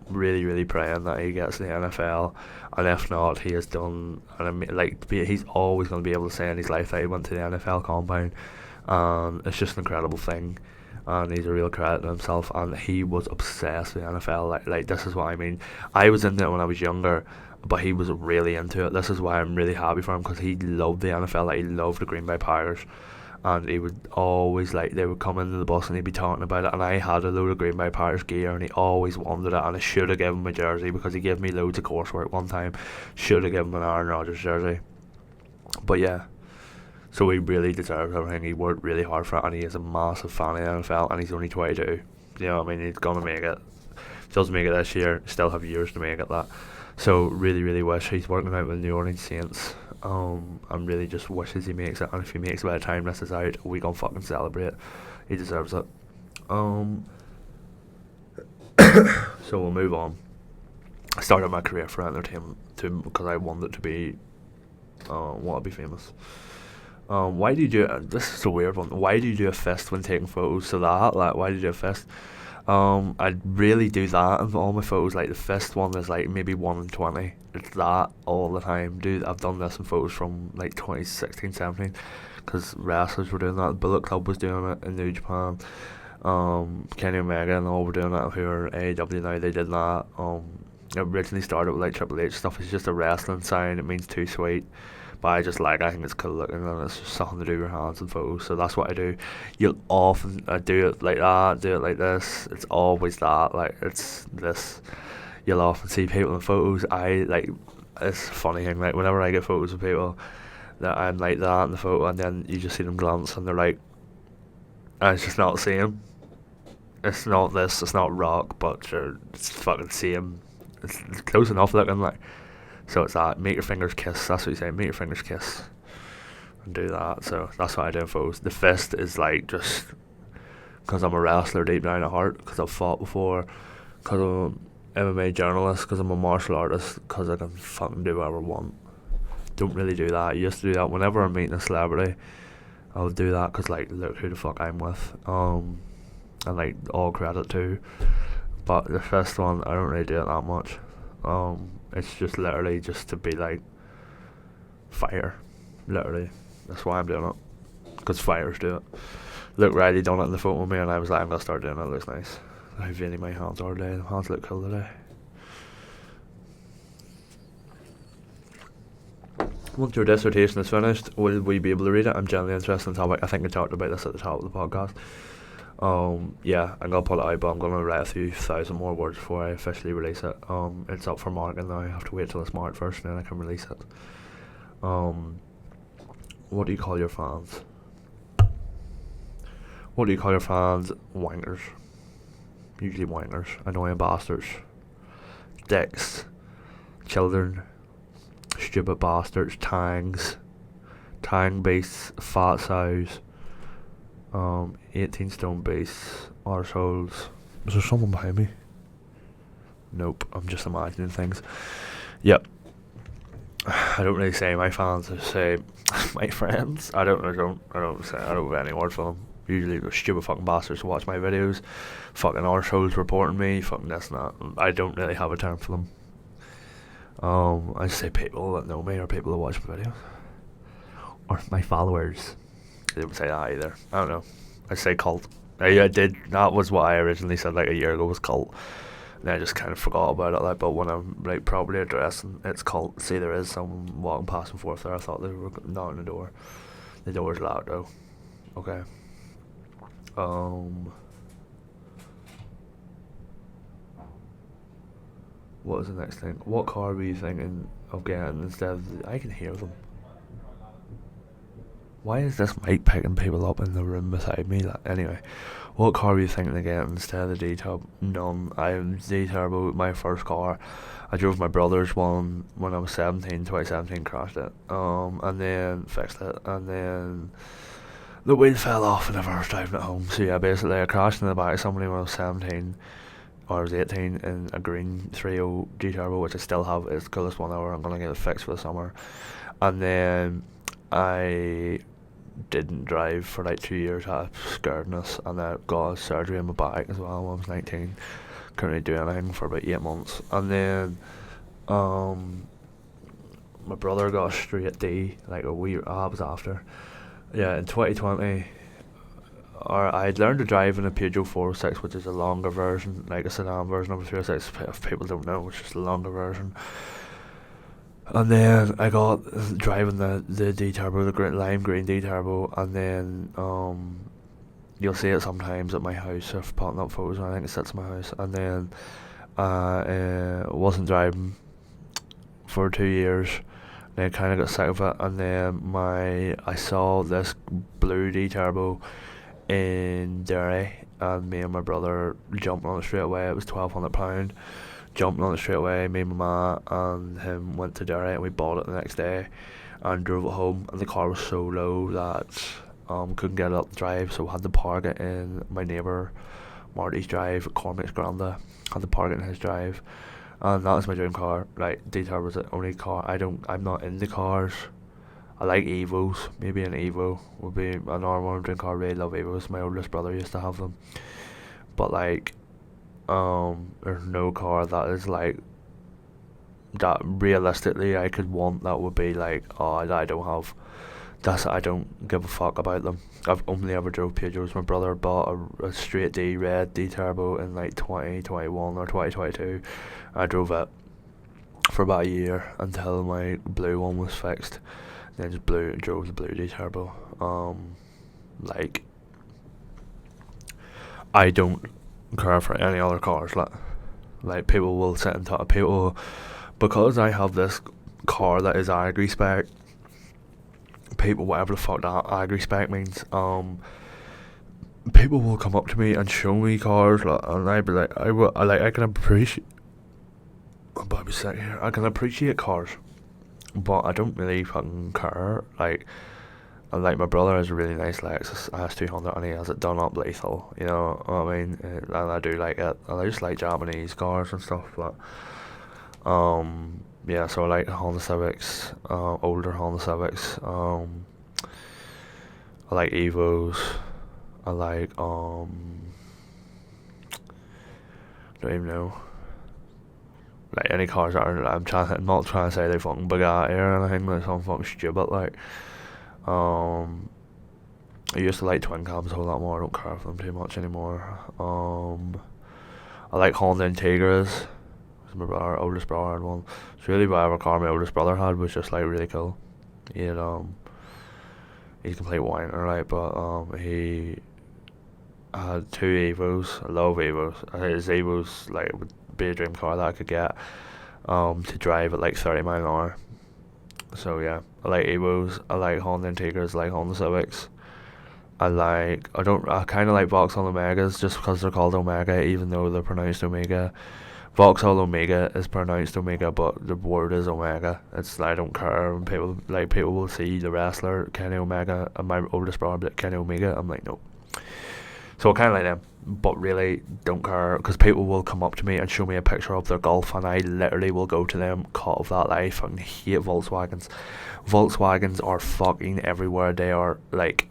really, really praying that he gets to the NFL. And if not, he has done, he's always going to be able to say in his life that he went to the NFL Combine. It's just an incredible thing. and he's a real credit to himself. And he was obsessed with the NFL. Like this is what I mean. I was into it when I was younger, but he was really into it. This is why I'm really happy for him, because he loved the NFL. Like he loved the Green Bay Packers, and he would always, like, they would come into the bus and he'd be talking about it. And I had a load of Green Bay Packers gear, and he always wanted it. And I should have given him a jersey, because he gave me loads of coursework one time. Should have given him an Aaron Rodgers jersey. But yeah. So he really deserves everything. He worked really hard for it, and he is a massive fan of the NFL, and he's only 22. You know what I mean? He's going to make it. If he doesn't make it this year, still have years to make it that. So really, really wish he's working out with the New Orleans Saints. And really just wishes he makes it. And if he makes it by the time this is out, we gonna fucking celebrate. He deserves it. So we'll move on. I started my career for entertainment too, because I wanted to be, want to be famous. Why do you do it? This is a weird one. Why do you do a fist when taking photos? So that, like, why do you do a fist? I really do that in all my photos. Like the fist one is like maybe 1 in 20. It's that all the time, dude. I've done this in photos from like 2016, 17, because wrestlers were doing that. Bullet Club was doing it in New Japan. Kenny Omega and all were doing that, who are AEW now. They did that. It originally started with like Triple H stuff. It's just a wrestling sign. It means too sweet. But I think it's cool looking, and it's just something to do with your hands and photos. So that's what I do. You'll often do it like that, do it like this. It's always that. Like it's this. You'll often see people in photos. It's a funny thing. Like whenever I get photos of people, that I'm like that in the photo, and then you just see them glance, and they're like, and it's just not the same. It's not this. It's not rock, but sure, it's fucking same. It's close enough looking, like. So it's that, make your fingers kiss, that's what you say, make your fingers kiss, and do that. So that's what I do in photos. The fist is like just because I'm a wrestler deep down at heart, because I've fought before, because I'm an MMA journalist, because I'm a martial artist, because I can fucking do whatever I want. Don't really do that. I used to do that whenever I'm meeting a celebrity. I'll do that because, like, look who the fuck I'm with, and like all credit too. But the fist one, I don't really do it that much. It's just literally just to be like fire, literally. That's why I'm doing it, because fires do it. Luke Riley done it in the photo with me, and I was like, I'm gonna start doing it. It looks nice. How veiny my hands are today. The hands look cool today. Once your dissertation is finished, will we be able to read it? I'm genuinely interested in the topic. I think I talked about this at the top of the podcast. Yeah, I'm gonna put it out, but I'm gonna write a few thousand more words before I officially release it. It's up for marking now. I have to wait till it's marked first, and then I can release it. What do you call your fans? What do you call your fans? Wankers. Usually wankers. Annoying bastards. Dicks. Children. Stupid bastards. Tangs. Tang beasts. Fat sows. 18 stone base, arseholes. Is there someone behind me? Nope, I'm just imagining things. Yep. I don't really say my fans, I say my friends. I don't have any word for them. Usually they're stupid fucking bastards who watch my videos, fucking arseholes reporting me, fucking this and that. I don't really have a term for them. I just say people that know me, or people that watch my videos, or my followers. I didn't say that either. I don't know. I say cult. I did. That was what I originally said like a year ago, was cult. And I just kind of forgot about it. Like, but when I'm like properly addressing, it's cult. See, there is someone walking past and forth there. I thought they were knocking the door. The door's locked though. Okay. What was the next thing? What car were you thinking of getting instead of? I can hear them. Why is this mic picking people up in the room beside me? Anyway, what car were you thinking of getting instead of the D-Turbo? None. D-Turbo, my first car. I drove my brother's one when I was 17, 2017, crashed it. And then fixed it. And then the wheel fell off whenever I was driving it home. So yeah, basically I crashed in the back of somebody when I was 17, or I was 18, in a green 3.0 D-Turbo, which I still have. It's the coolest one ever. I'm going to get it fixed for the summer. And then I didn't drive for like 2 years out of scaredness, and I got surgery on my back as well when I was 19. Couldn't really do anything for about 8 months, and then my brother got a straight D like a week. I was after. Yeah, in 2020 or I'd learned to drive in a Peugeot 406, which is a longer version, like a sedan version of a 306. If people don't know, it's just a longer version. And then I got driving the D turbo, the lime green D turbo, and then you'll see it sometimes at my house if putting up photos. I think it sits at my house, and then wasn't driving for 2 years. Then kind of got sick of it, and then I saw this blue D turbo in Derry, and me and my brother jumped on it straight away. It was £1,200. Jumped on it straight away. Me and my ma and him went to Derry, and we bought it the next day, and drove it home. And the car was so low that couldn't get it up the drive, so had to park it in my neighbour Marty's drive at Cormac's Granda. Had to park it in his drive, and that was my dream car. Like, D-Turbo was the only car. I'm not into cars. I like Evos. Maybe an Evo would be another one dream car. I really love Evos. My oldest brother used to have them, but like, there's no car that is like that realistically I could want that would be like, oh, that I don't have. I don't give a fuck about them. I've only ever drove Peugeots. My brother bought a straight D red D turbo in like 2021 or 2022. I drove it for about a year until my blue one was fixed. Then just drove the blue D turbo. Like, I don't care for any other cars. Like people will sit and talk. People, because I have this car that is agri spec. People, whatever the fuck that agri spec means, people will come up to me and show me cars, and I'd be like, I can appreciate. I'm about to be sick here. I can appreciate cars, but I don't really fucking care. Like my brother has a really nice Lexus S200, and he has it done up lethal. You know what I mean? And I do like it. And I just like Japanese cars and stuff, but yeah, so I like Honda Civics, older Honda Civics. I like Evos. I like don't even know. Like any cars that are, I'm not trying to say they fucking Bugatti or anything, like something fucking stupid. Like, I used to like twin cams a whole lot more. I don't care for them too much anymore. I like Honda Integras. My oldest brother had one. It's really whatever car my oldest brother had was just like really cool. He had he's a complete whiner, right? But he had two Evos. I love Evos. His Evos like would be a dream car that I could get to drive at like 30 mile an hour. So yeah, I like Evos. I like Honda Integras. I like Honda Civics. I kind of like Vauxhall Omegas just because they're called Omega, even though they're pronounced Omega. Vauxhall Omega is pronounced Omega, but the word is Omega. I don't care when people will see the wrestler Kenny Omega, and my oldest brother will be like, Kenny Omega. I'm like, no. So I kind of like them, but really don't care, because people will come up to me and show me a picture of their Golf, and I literally will go to them, cut of that life, and hate Volkswagens. Volkswagens are fucking everywhere. They are like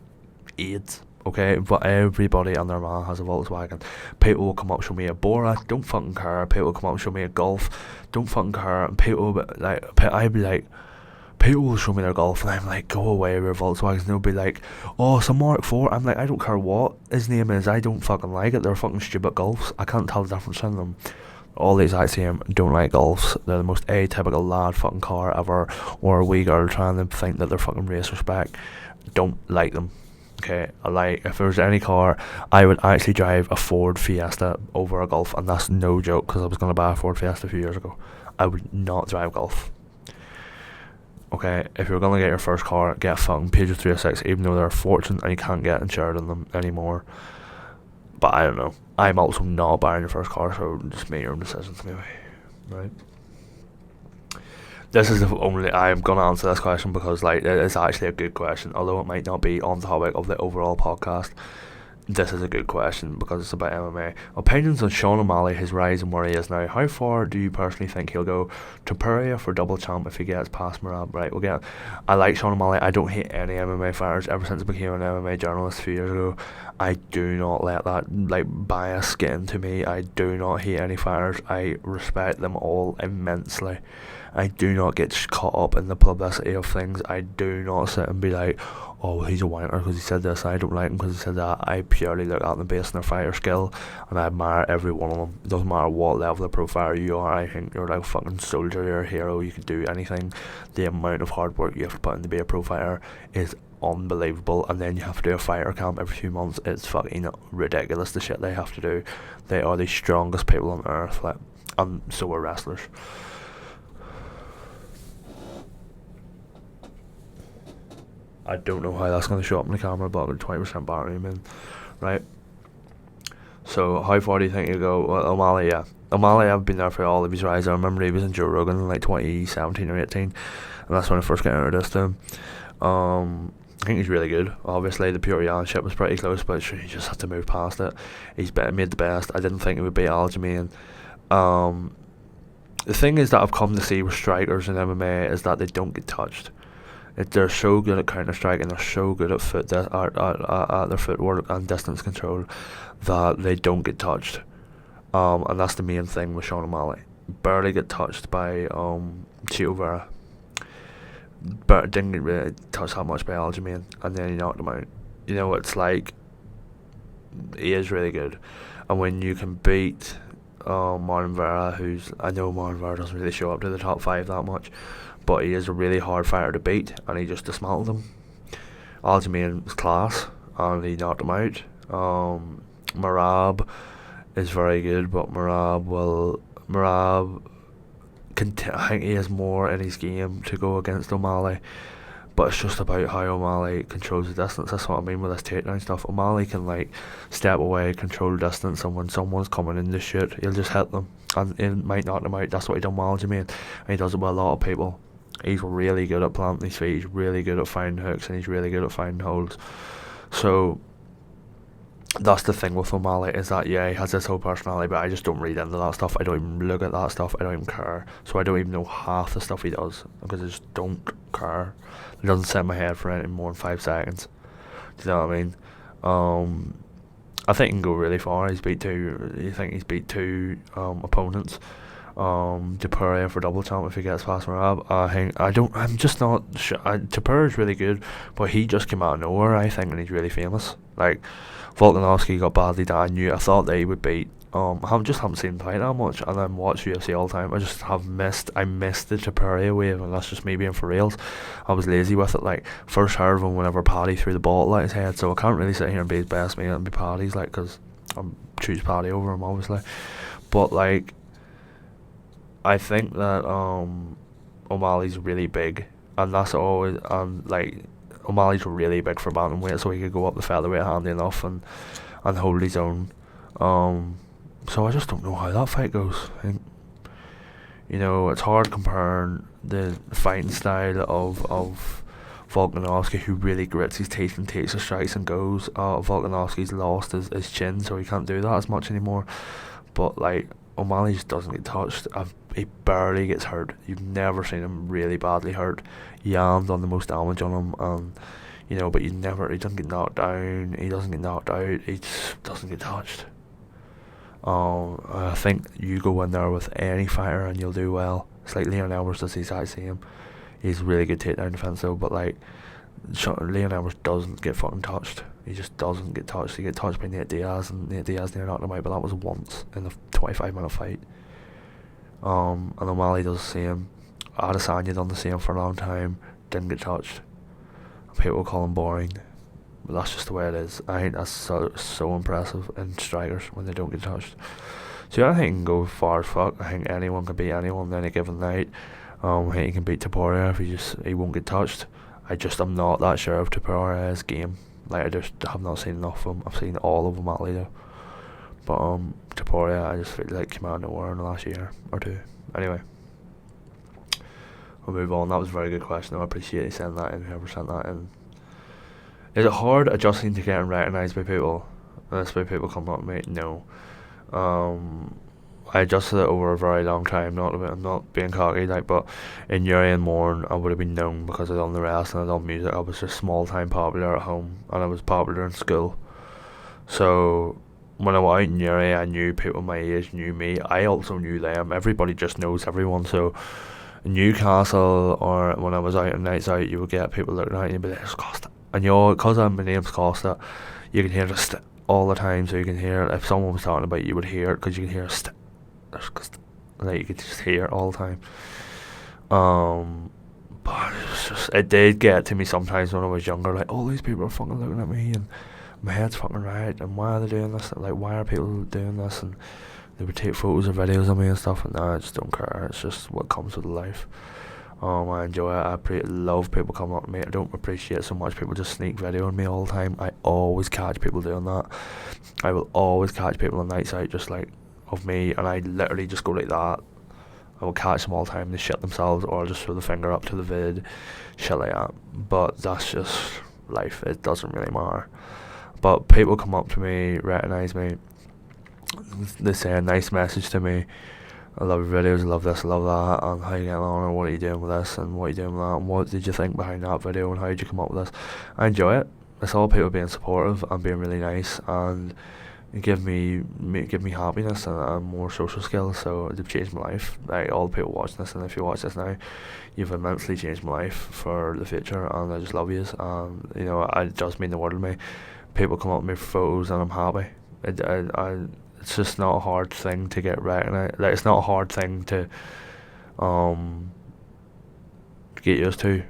AIDS. Okay, but everybody and their man has a Volkswagen. People will come up show me a Bora, don't fucking care. People will come up show me a Golf, don't fucking care. And people will show me their Golf, and I'm like, go away with your Volkswagens. And they'll be like, oh, it's a Mark 4. I'm like, I don't care what his name is, I don't fucking like it. They're fucking stupid Golfs. I can't tell the difference in them. All the exact same. Don't like Golfs. They're the most atypical lad fucking car ever, or a wee girl trying to think that they're fucking race respect. Don't like them. Okay, if there was any car, I would actually drive a Ford Fiesta over a Golf, and that's no joke, because I was going to buy a Ford Fiesta a few years ago. I would not drive Golf. Okay, if you're going to get your first car, get a fucking Peugeot 306, even though they're a fortune and you can't get insured on them anymore. But I don't know. I'm also not buying your first car, so just make your own decisions maybe. Right? This is the only I'm gonna answer this question because like it is actually a good question, although it might not be on the topic of the overall podcast. This is a good question because it's about MMA. Opinions on Sean O'Malley, his rise and where he is now. How far do you personally think he'll go? To Pereira for double champ if he gets past Merab. Right, we'll get. I like Sean O'Malley. I don't hate any MMA fighters. Ever since I became an MMA journalist a few years ago, I do not let that like bias get into me. I do not hate any fighters. I respect them all immensely. I do not get caught up in the publicity of things. I do not sit and be like, oh, he's a wanker because he said this, I don't like him because he said that. I purely look at them based on their fighter skill, and I admire every one of them. It doesn't matter what level of pro fighter you are, I think you're like a fucking soldier, you're a hero, you can do anything. The amount of hard work you have to put in to be a pro fighter is unbelievable, and then you have to do a fighter camp every few months. It's fucking ridiculous the shit they have to do. They are the strongest people on earth, like, and so are wrestlers. I don't know how that's going to show up in the camera, but I've got 20% battery, man. Right. So, how far do you think you go? Well, O'Malley, yeah. O'Malley, I've been there for all of his rides. I remember he was in Joe Rogan in like 2017 or 18, and that's when I first got introduced to him. I think he's really good. Obviously, the Pure Yan shit was pretty close, but sure, you just have to move past it. He's made the best. I didn't think he would beat Aljamain. The thing is that I've come to see with strikers in MMA is that they don't get touched. They're so good at counter strike, and they're so good at at their footwork and distance control that they don't get touched. And that's the main thing with Sean O'Malley. Barely get touched by Chito Vera. But didn't get really touched that much by Aljamain, and then he knocked him out. You know, it's like he is really good, and when you can beat Marlon Vera, I know Marlon Vera doesn't really show up to the top 5 that much, but he is a really hard fighter to beat, and he just dismantled him. Aljamain was class, and he knocked him out. Merab is very good, but Merab I think he has more in his game to go against O'Malley, but it's just about how O'Malley controls the distance. That's what I mean with this takedown stuff. O'Malley can like step away, control the distance, and when someone's coming in to shoot, he'll just hit them, and it might knock them out. That's what he done with Aljamain, and he does it with a lot of people. He's really good at planting his feet, he's really good at finding hooks, and he's really good at finding holds. So that's the thing with O'Malley, is that yeah, he has this whole personality, but I just don't read into that stuff. I don't even look at that stuff. I don't even care. So I don't even know half the stuff he does, because I just don't care. It doesn't set my head for anything more than 5 seconds. Do you know what I mean? I think he can go really far. He's beat two opponents. Topuria for double champ if he gets past Merab. I'm just not sure. Topuria's really good, but he just came out of nowhere, I think, and he's really famous. Like, Volkanovski got badly down. I thought they would beat. I haven't seen him fight that much, and I watch UFC all the time. I missed the Topuria wave, and that's just me being for reals. I was lazy with it. Like, first heard of him whenever Paddy threw the ball at his head, so I can't really sit here and be his best mate and be Paddy's, like, because I choose Paddy over him, obviously. But like, I think that O'Malley's really big, and that's always, like, O'Malley's really big for bantamweight, so he could go up the featherweight handy enough and hold his own. So I just don't know how that fight goes. You know, it's hard comparing the fighting style of Volkanovski, who really grits his teeth and takes the strikes and goes. Volkanovski's lost his chin, so he can't do that as much anymore. But like, O'Malley just doesn't get touched. He barely gets hurt. You've never seen him really badly hurt. Yan's done the most damage on him, you know, but he doesn't get knocked down, he doesn't get knocked out, he just doesn't get touched. I think you go in there with any fighter and you'll do well. It's like Leon Edwards does the exact same. He's really good takedown defense though, but like, Leon Edwards doesn't get fucking touched. He just doesn't get touched. He get touched by Nate Diaz, and Nate Diaz near knocked him out, but that was once in the 25-minute fight. And O'Malley does the same. Adesanya done the same for a long time, didn't get touched. People call him boring, but that's just the way it is. I think that's so impressive in strikers when they don't get touched. So yeah, I think he can go far as fuck. I think anyone can beat anyone on any given night. I think he can beat Topuria if he won't get touched. I'm not that sure of Topuria's game. Like, I just have not seen enough of him. I've seen all of O'Malley though. But Topuria, I just feel like came out of nowhere in the last year or two. Anyway, we'll move on. That was a very good question. I appreciate you sending that in, whoever sent that in. Is it hard adjusting to getting recognised by people? That's why people come up to me. No. I adjusted it over a very long time. I'm not being cocky, like, but in Uri and Morn, I would have been known because I done the rest and I done music. I was just small time popular at home, and I was popular in school. So when I went out in Uri, I knew people my age knew me. I also knew them. Everybody just knows everyone. So in Newcastle, or when I was out on nights out, you would get people looking at you and be like, "There's Costa. And because my name's Costa, you can hear the st all the time. So you can hear, if someone was talking about you, would hear it, because you can hear st. Like, you could just hear it all the time. But it did get to me sometimes when I was younger. Like, all these people are fucking looking at me, and my head's fucking right. And why are they doing this? Like, why are people doing this? And they would take photos or videos of me and stuff. And I just don't care. It's just what comes with life. I enjoy it. I love people coming up to me. I don't appreciate so much people just sneak videoing me all the time. I always catch people doing that. I will always catch people on nights out just like of me, and I literally just go like that. I will catch them all the time. They shit themselves, or I'll just throw the finger up to the vid, shit like that. But that's just life. It doesn't really matter. But people come up to me, recognise me. They say a nice message to me. I love your videos, I love this, I love that, and how you getting on, and what are you doing with this, and what are you doing with that, and what did you think behind that video, and how did you come up with this. I enjoy it. It's all people being supportive and being really nice, and give me happiness and more social skills. So they've changed my life. Like, all the people watching this, and if you watch this now, you've immensely changed my life for the future, and I just love yous. And you know, it does mean the world to me. People come up to me for photos, and I'm happy. It's just not a hard thing to get recognized. Like, it's not a hard thing to get used to.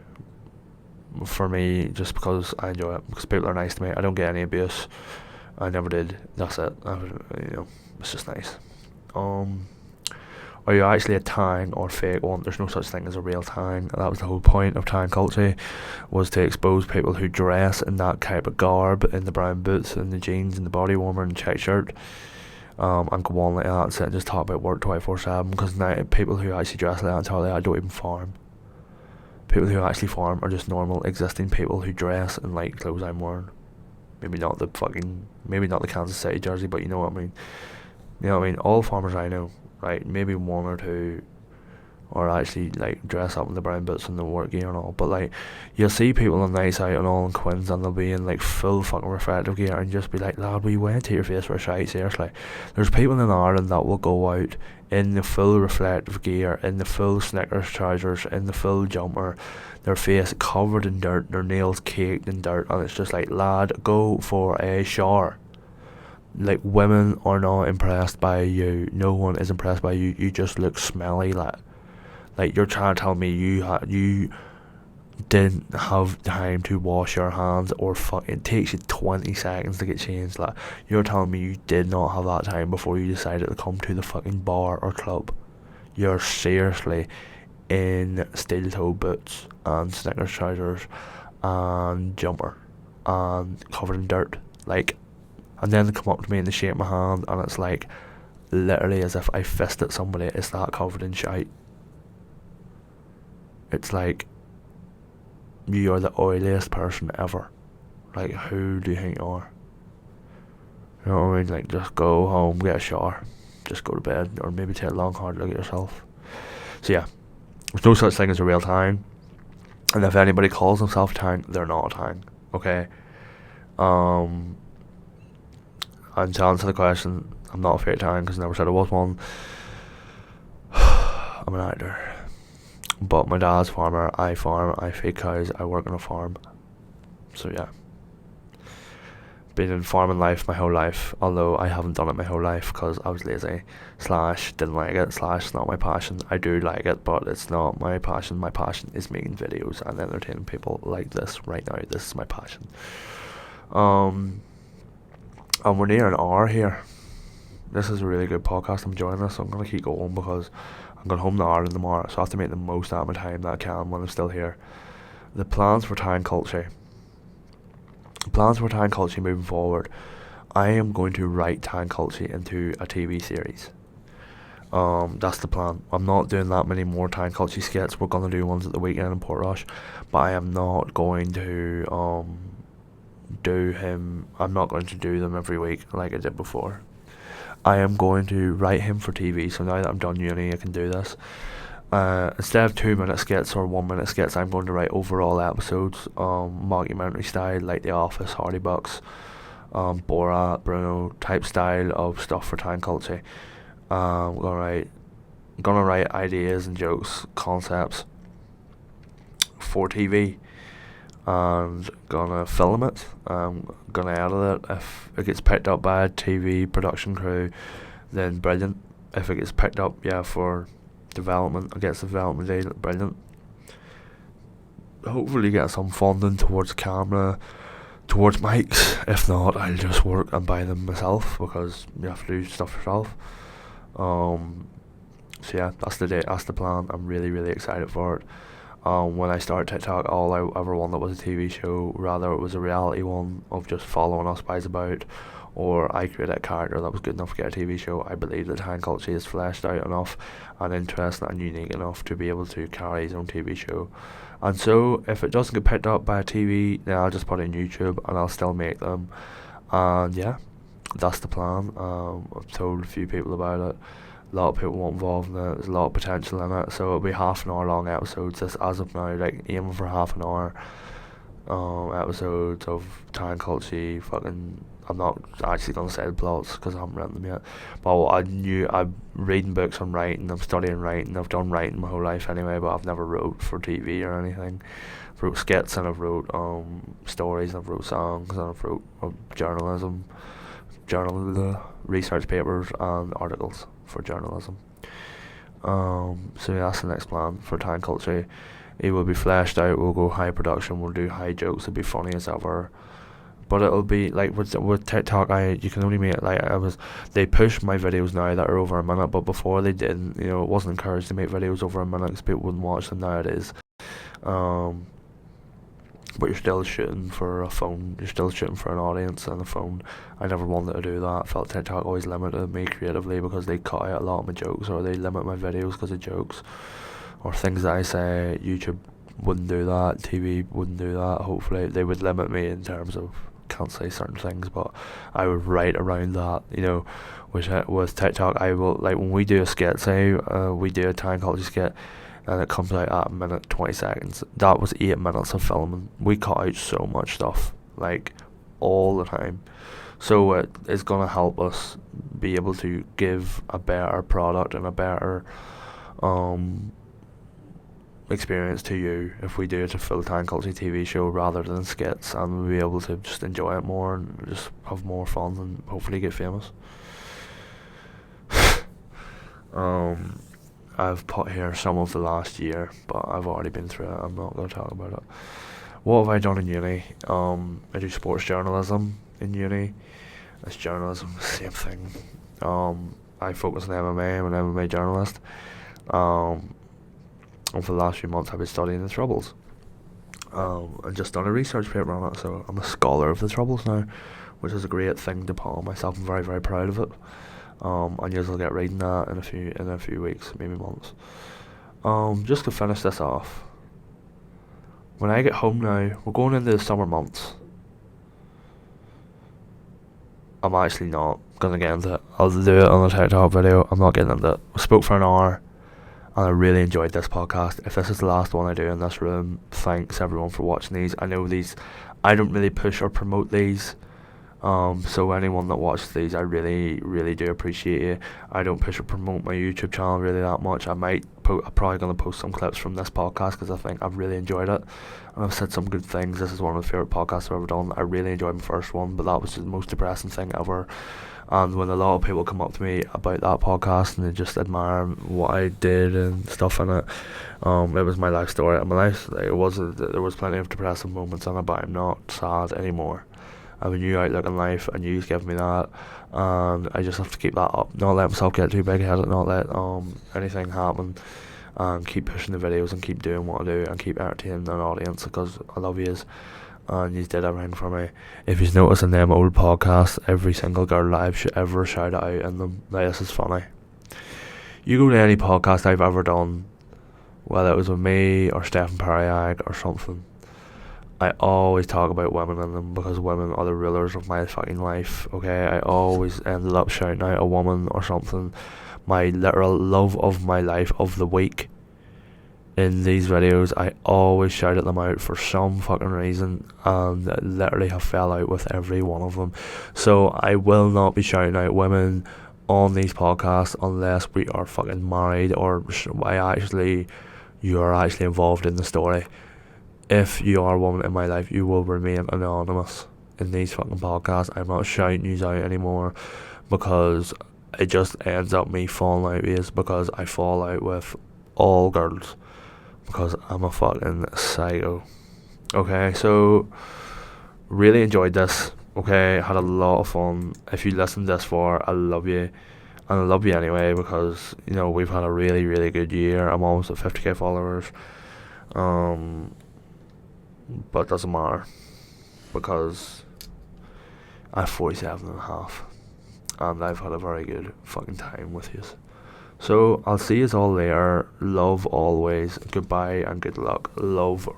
For me, just because I enjoy it, because people are nice to me. I don't get any abuse. I never did. That's it. It's just nice. Are you actually a tang or fake one? There's no such thing as a real tang. That was the whole point of tang culture, was to expose people who dress in that type of garb, in the brown boots and the jeans and the body warmer and check shirt, and go on like that and sit and just talk about work 24/7. Because now people who actually dress like that and talk like that don't even farm. People who actually farm are just normal existing people who dress in like clothes I'm wearing. Maybe not the Kansas City jersey, but you know what I mean. You know what I mean? All farmers I know, right? Maybe one or two or actually like dress up in the brown boots and the work gear and all. But like, you'll see people on nights out and all in Quins, and they'll be in like full fucking reflective gear, and just be like, lad, we went to your face for a shite, seriously. There's people in Ireland that will go out in the full reflective gear, in the full Snickers trousers, in the full jumper, their face covered in dirt, their nails caked in dirt, and it's just like, lad, go for a shower. Like, women are not impressed by you. No one is impressed by you. You just look smelly. Like you're trying to tell me you didn't have time to wash your hands, or it takes you 20 seconds to get changed. Like, you're telling me you did not have that time before you decided to come to the fucking bar or club. You're seriously in steel-toe boots and Snickers trousers and jumper and covered in dirt. Like, and then they come up to me and they shake my hand, and it's like literally as if I fisted somebody. It's that covered in shite. It's like, you are the oiliest person ever. Like, who do you think you are? You know what I mean? Like, just go home, get a shower, just go to bed, or maybe take a long hard look at yourself. So yeah, there's no such thing as a real tang. And if anybody calls themselves a tang, they're not a tang. Okay? And to answer the question, I'm not a fake tang because I never said I was one. I'm an actor. But my dad's a farmer, I farm, I feed cows, I work on a farm. So yeah. Been in farming life my whole life, although I haven't done it my whole life because I was lazy, / didn't like it, / it's not my passion. I do like it, but it's not my passion. My passion is making videos and entertaining people like this right now. This is my passion. And we're near an hour here. This is a really good podcast. I'm enjoying this, so I'm going to keep going because I'm going home to Ireland tomorrow, so I have to make the most out of my time that I can when I'm still here. The plans for tang culture. Moving forward. I am going to write tang culture into a TV series. That's the plan. I'm not doing that many more tang culture skits. We're going to do ones at the weekend in Portrush, but I am not going to I'm not going to do them every week like I did before. I am going to write him for TV, so now that I'm done uni I can do this. Instead of 2-minute skits or 1-minute skits, I'm going to write overall episodes, mockumentary style, like The Office, Hardy Bucks, Borat, Bruno type style of stuff for tang culture. I'm gonna write ideas and jokes, concepts for TV, and gonna film it. I'm gonna edit it. If it gets picked up by a TV production crew, then brilliant. If it gets picked up, for development, against the development deal, brilliant. Hopefully get some funding towards camera, towards mics. If not, I'll just work and buy them myself, because you have to do stuff yourself. So yeah, that's the plan. I'm really, really excited for it. When I started TikTok, all I ever wanted was a TV show. Rather, it was a reality one of just following us guys about, or I created a character that was good enough to get a TV show. I believe that Hang Culture is fleshed out enough and interesting and unique enough to be able to carry his own TV show. And so, if it doesn't get picked up by a TV, then I'll just put it on YouTube and I'll still make them. And yeah, that's the plan. I've told a few people about it. A lot of people want involved in it. There's a lot of potential in it. So it'll be half an hour long episodes. Just as of now, like aiming for half an hour episodes of time culture. Fucking, I'm not actually gonna say the plots because I haven't written them yet. But I'm reading books on writing. I'm studying writing. I've done writing my whole life anyway, but I've never wrote for TV or anything. I've wrote skits and I've wrote stories and I've wrote songs and I've wrote journalism, research papers and articles for journalism. So yeah, that's the next plan for Time Culture. It will be fleshed out. We'll go high production. We'll do high jokes. It'll be funny as ever. But it'll be like with TikTok. You can only make it They push my videos now that are over a minute, but before they didn't. It wasn't encouraged to make videos over a minute because people wouldn't watch them. Now it is. But you're still shooting for a phone. You're still shooting for an audience and a phone. I never wanted to do that. I felt TikTok always limited me creatively because they cut out a lot of my jokes, or they limit my videos because of jokes or things that I say. YouTube wouldn't do that. TV wouldn't do that. Hopefully they would limit me in terms of can't say certain things, but I would write around that. Which with TikTok, I will, like, when we do a skit, say we do a time culture skit, and it comes out at a minute 20 seconds. That was 8 minutes of filming. We cut out so much stuff, like, all the time. So it is going to help us be able to give a better product and a better experience to you if we do it a full-time culture TV show rather than skits, and we'll be able to just enjoy it more and just have more fun and hopefully get famous. I've put here some of the last year, but I've already been through it. I'm not going to talk about it. What have I done in uni? I do sports journalism in uni. It's journalism, same thing. I focus on MMA. I'm an MMA journalist. And for the last few months I've been studying the Troubles. And just done a research paper on it, so I'm a scholar of the Troubles now, which is a great thing to put on myself. I'm very, very proud of it. And you'll get reading that in a few weeks, maybe months. Just to finish this off, when I get home now, we're going into the summer months. I'm actually not gonna get into it. I'll do it on a TikTok video. I'm not getting into it. I spoke for an hour, and I really enjoyed this podcast. If this is the last one I do in this room, thanks everyone for watching these. I know these, I don't really push or promote these. So anyone that watches these, I really, really do appreciate you. I don't push or promote my YouTube channel really that much. I'm probably going to post some clips from this podcast because I think I've really enjoyed it. And I've said some good things. This is one of my favourite podcasts I've ever done. I really enjoyed my first one, but that was the most depressing thing ever. And when a lot of people come up to me about that podcast and they just admire what I did and stuff in it, it was my life story. And my life, there was plenty of depressive moments in it, but I'm not sad anymore. I have a new outlook in life, and you've given me that, and I just have to keep that up, not let myself get too big headed, not let anything happen, and keep pushing the videos and keep doing what I do and keep entertaining an audience because I love yous and you did everything for me. If you've noticed in them old podcasts, every single girl I've ever shouted out in them, like, this is funny. You go to any podcast I've ever done, whether it was with me or Stephen Perriag or something, I always talk about women in them because women are the rulers of my fucking life, okay? I always ended up shouting out a woman or something, my literal love of my life of the week. In these videos, I always shouted them out for some fucking reason, and literally have fell out with every one of them. So I will not be shouting out women on these podcasts unless we are fucking married or you are actually involved in the story. if you are a woman in my life, you will remain anonymous in these fucking podcasts. I'm not shouting you out anymore because it just ends up me falling out with, because I fall out with all girls because I'm a fucking psycho. Okay, so really enjoyed this. Okay, had a lot of fun. If you listened this far, I love you. And I love you anyway, because we've had a really, really good year. I'm almost at 50k followers. But it doesn't matter because I have 47 and a half, and I've had a very good fucking time with you. So I'll see you all later. Love always. Goodbye and good luck. Love.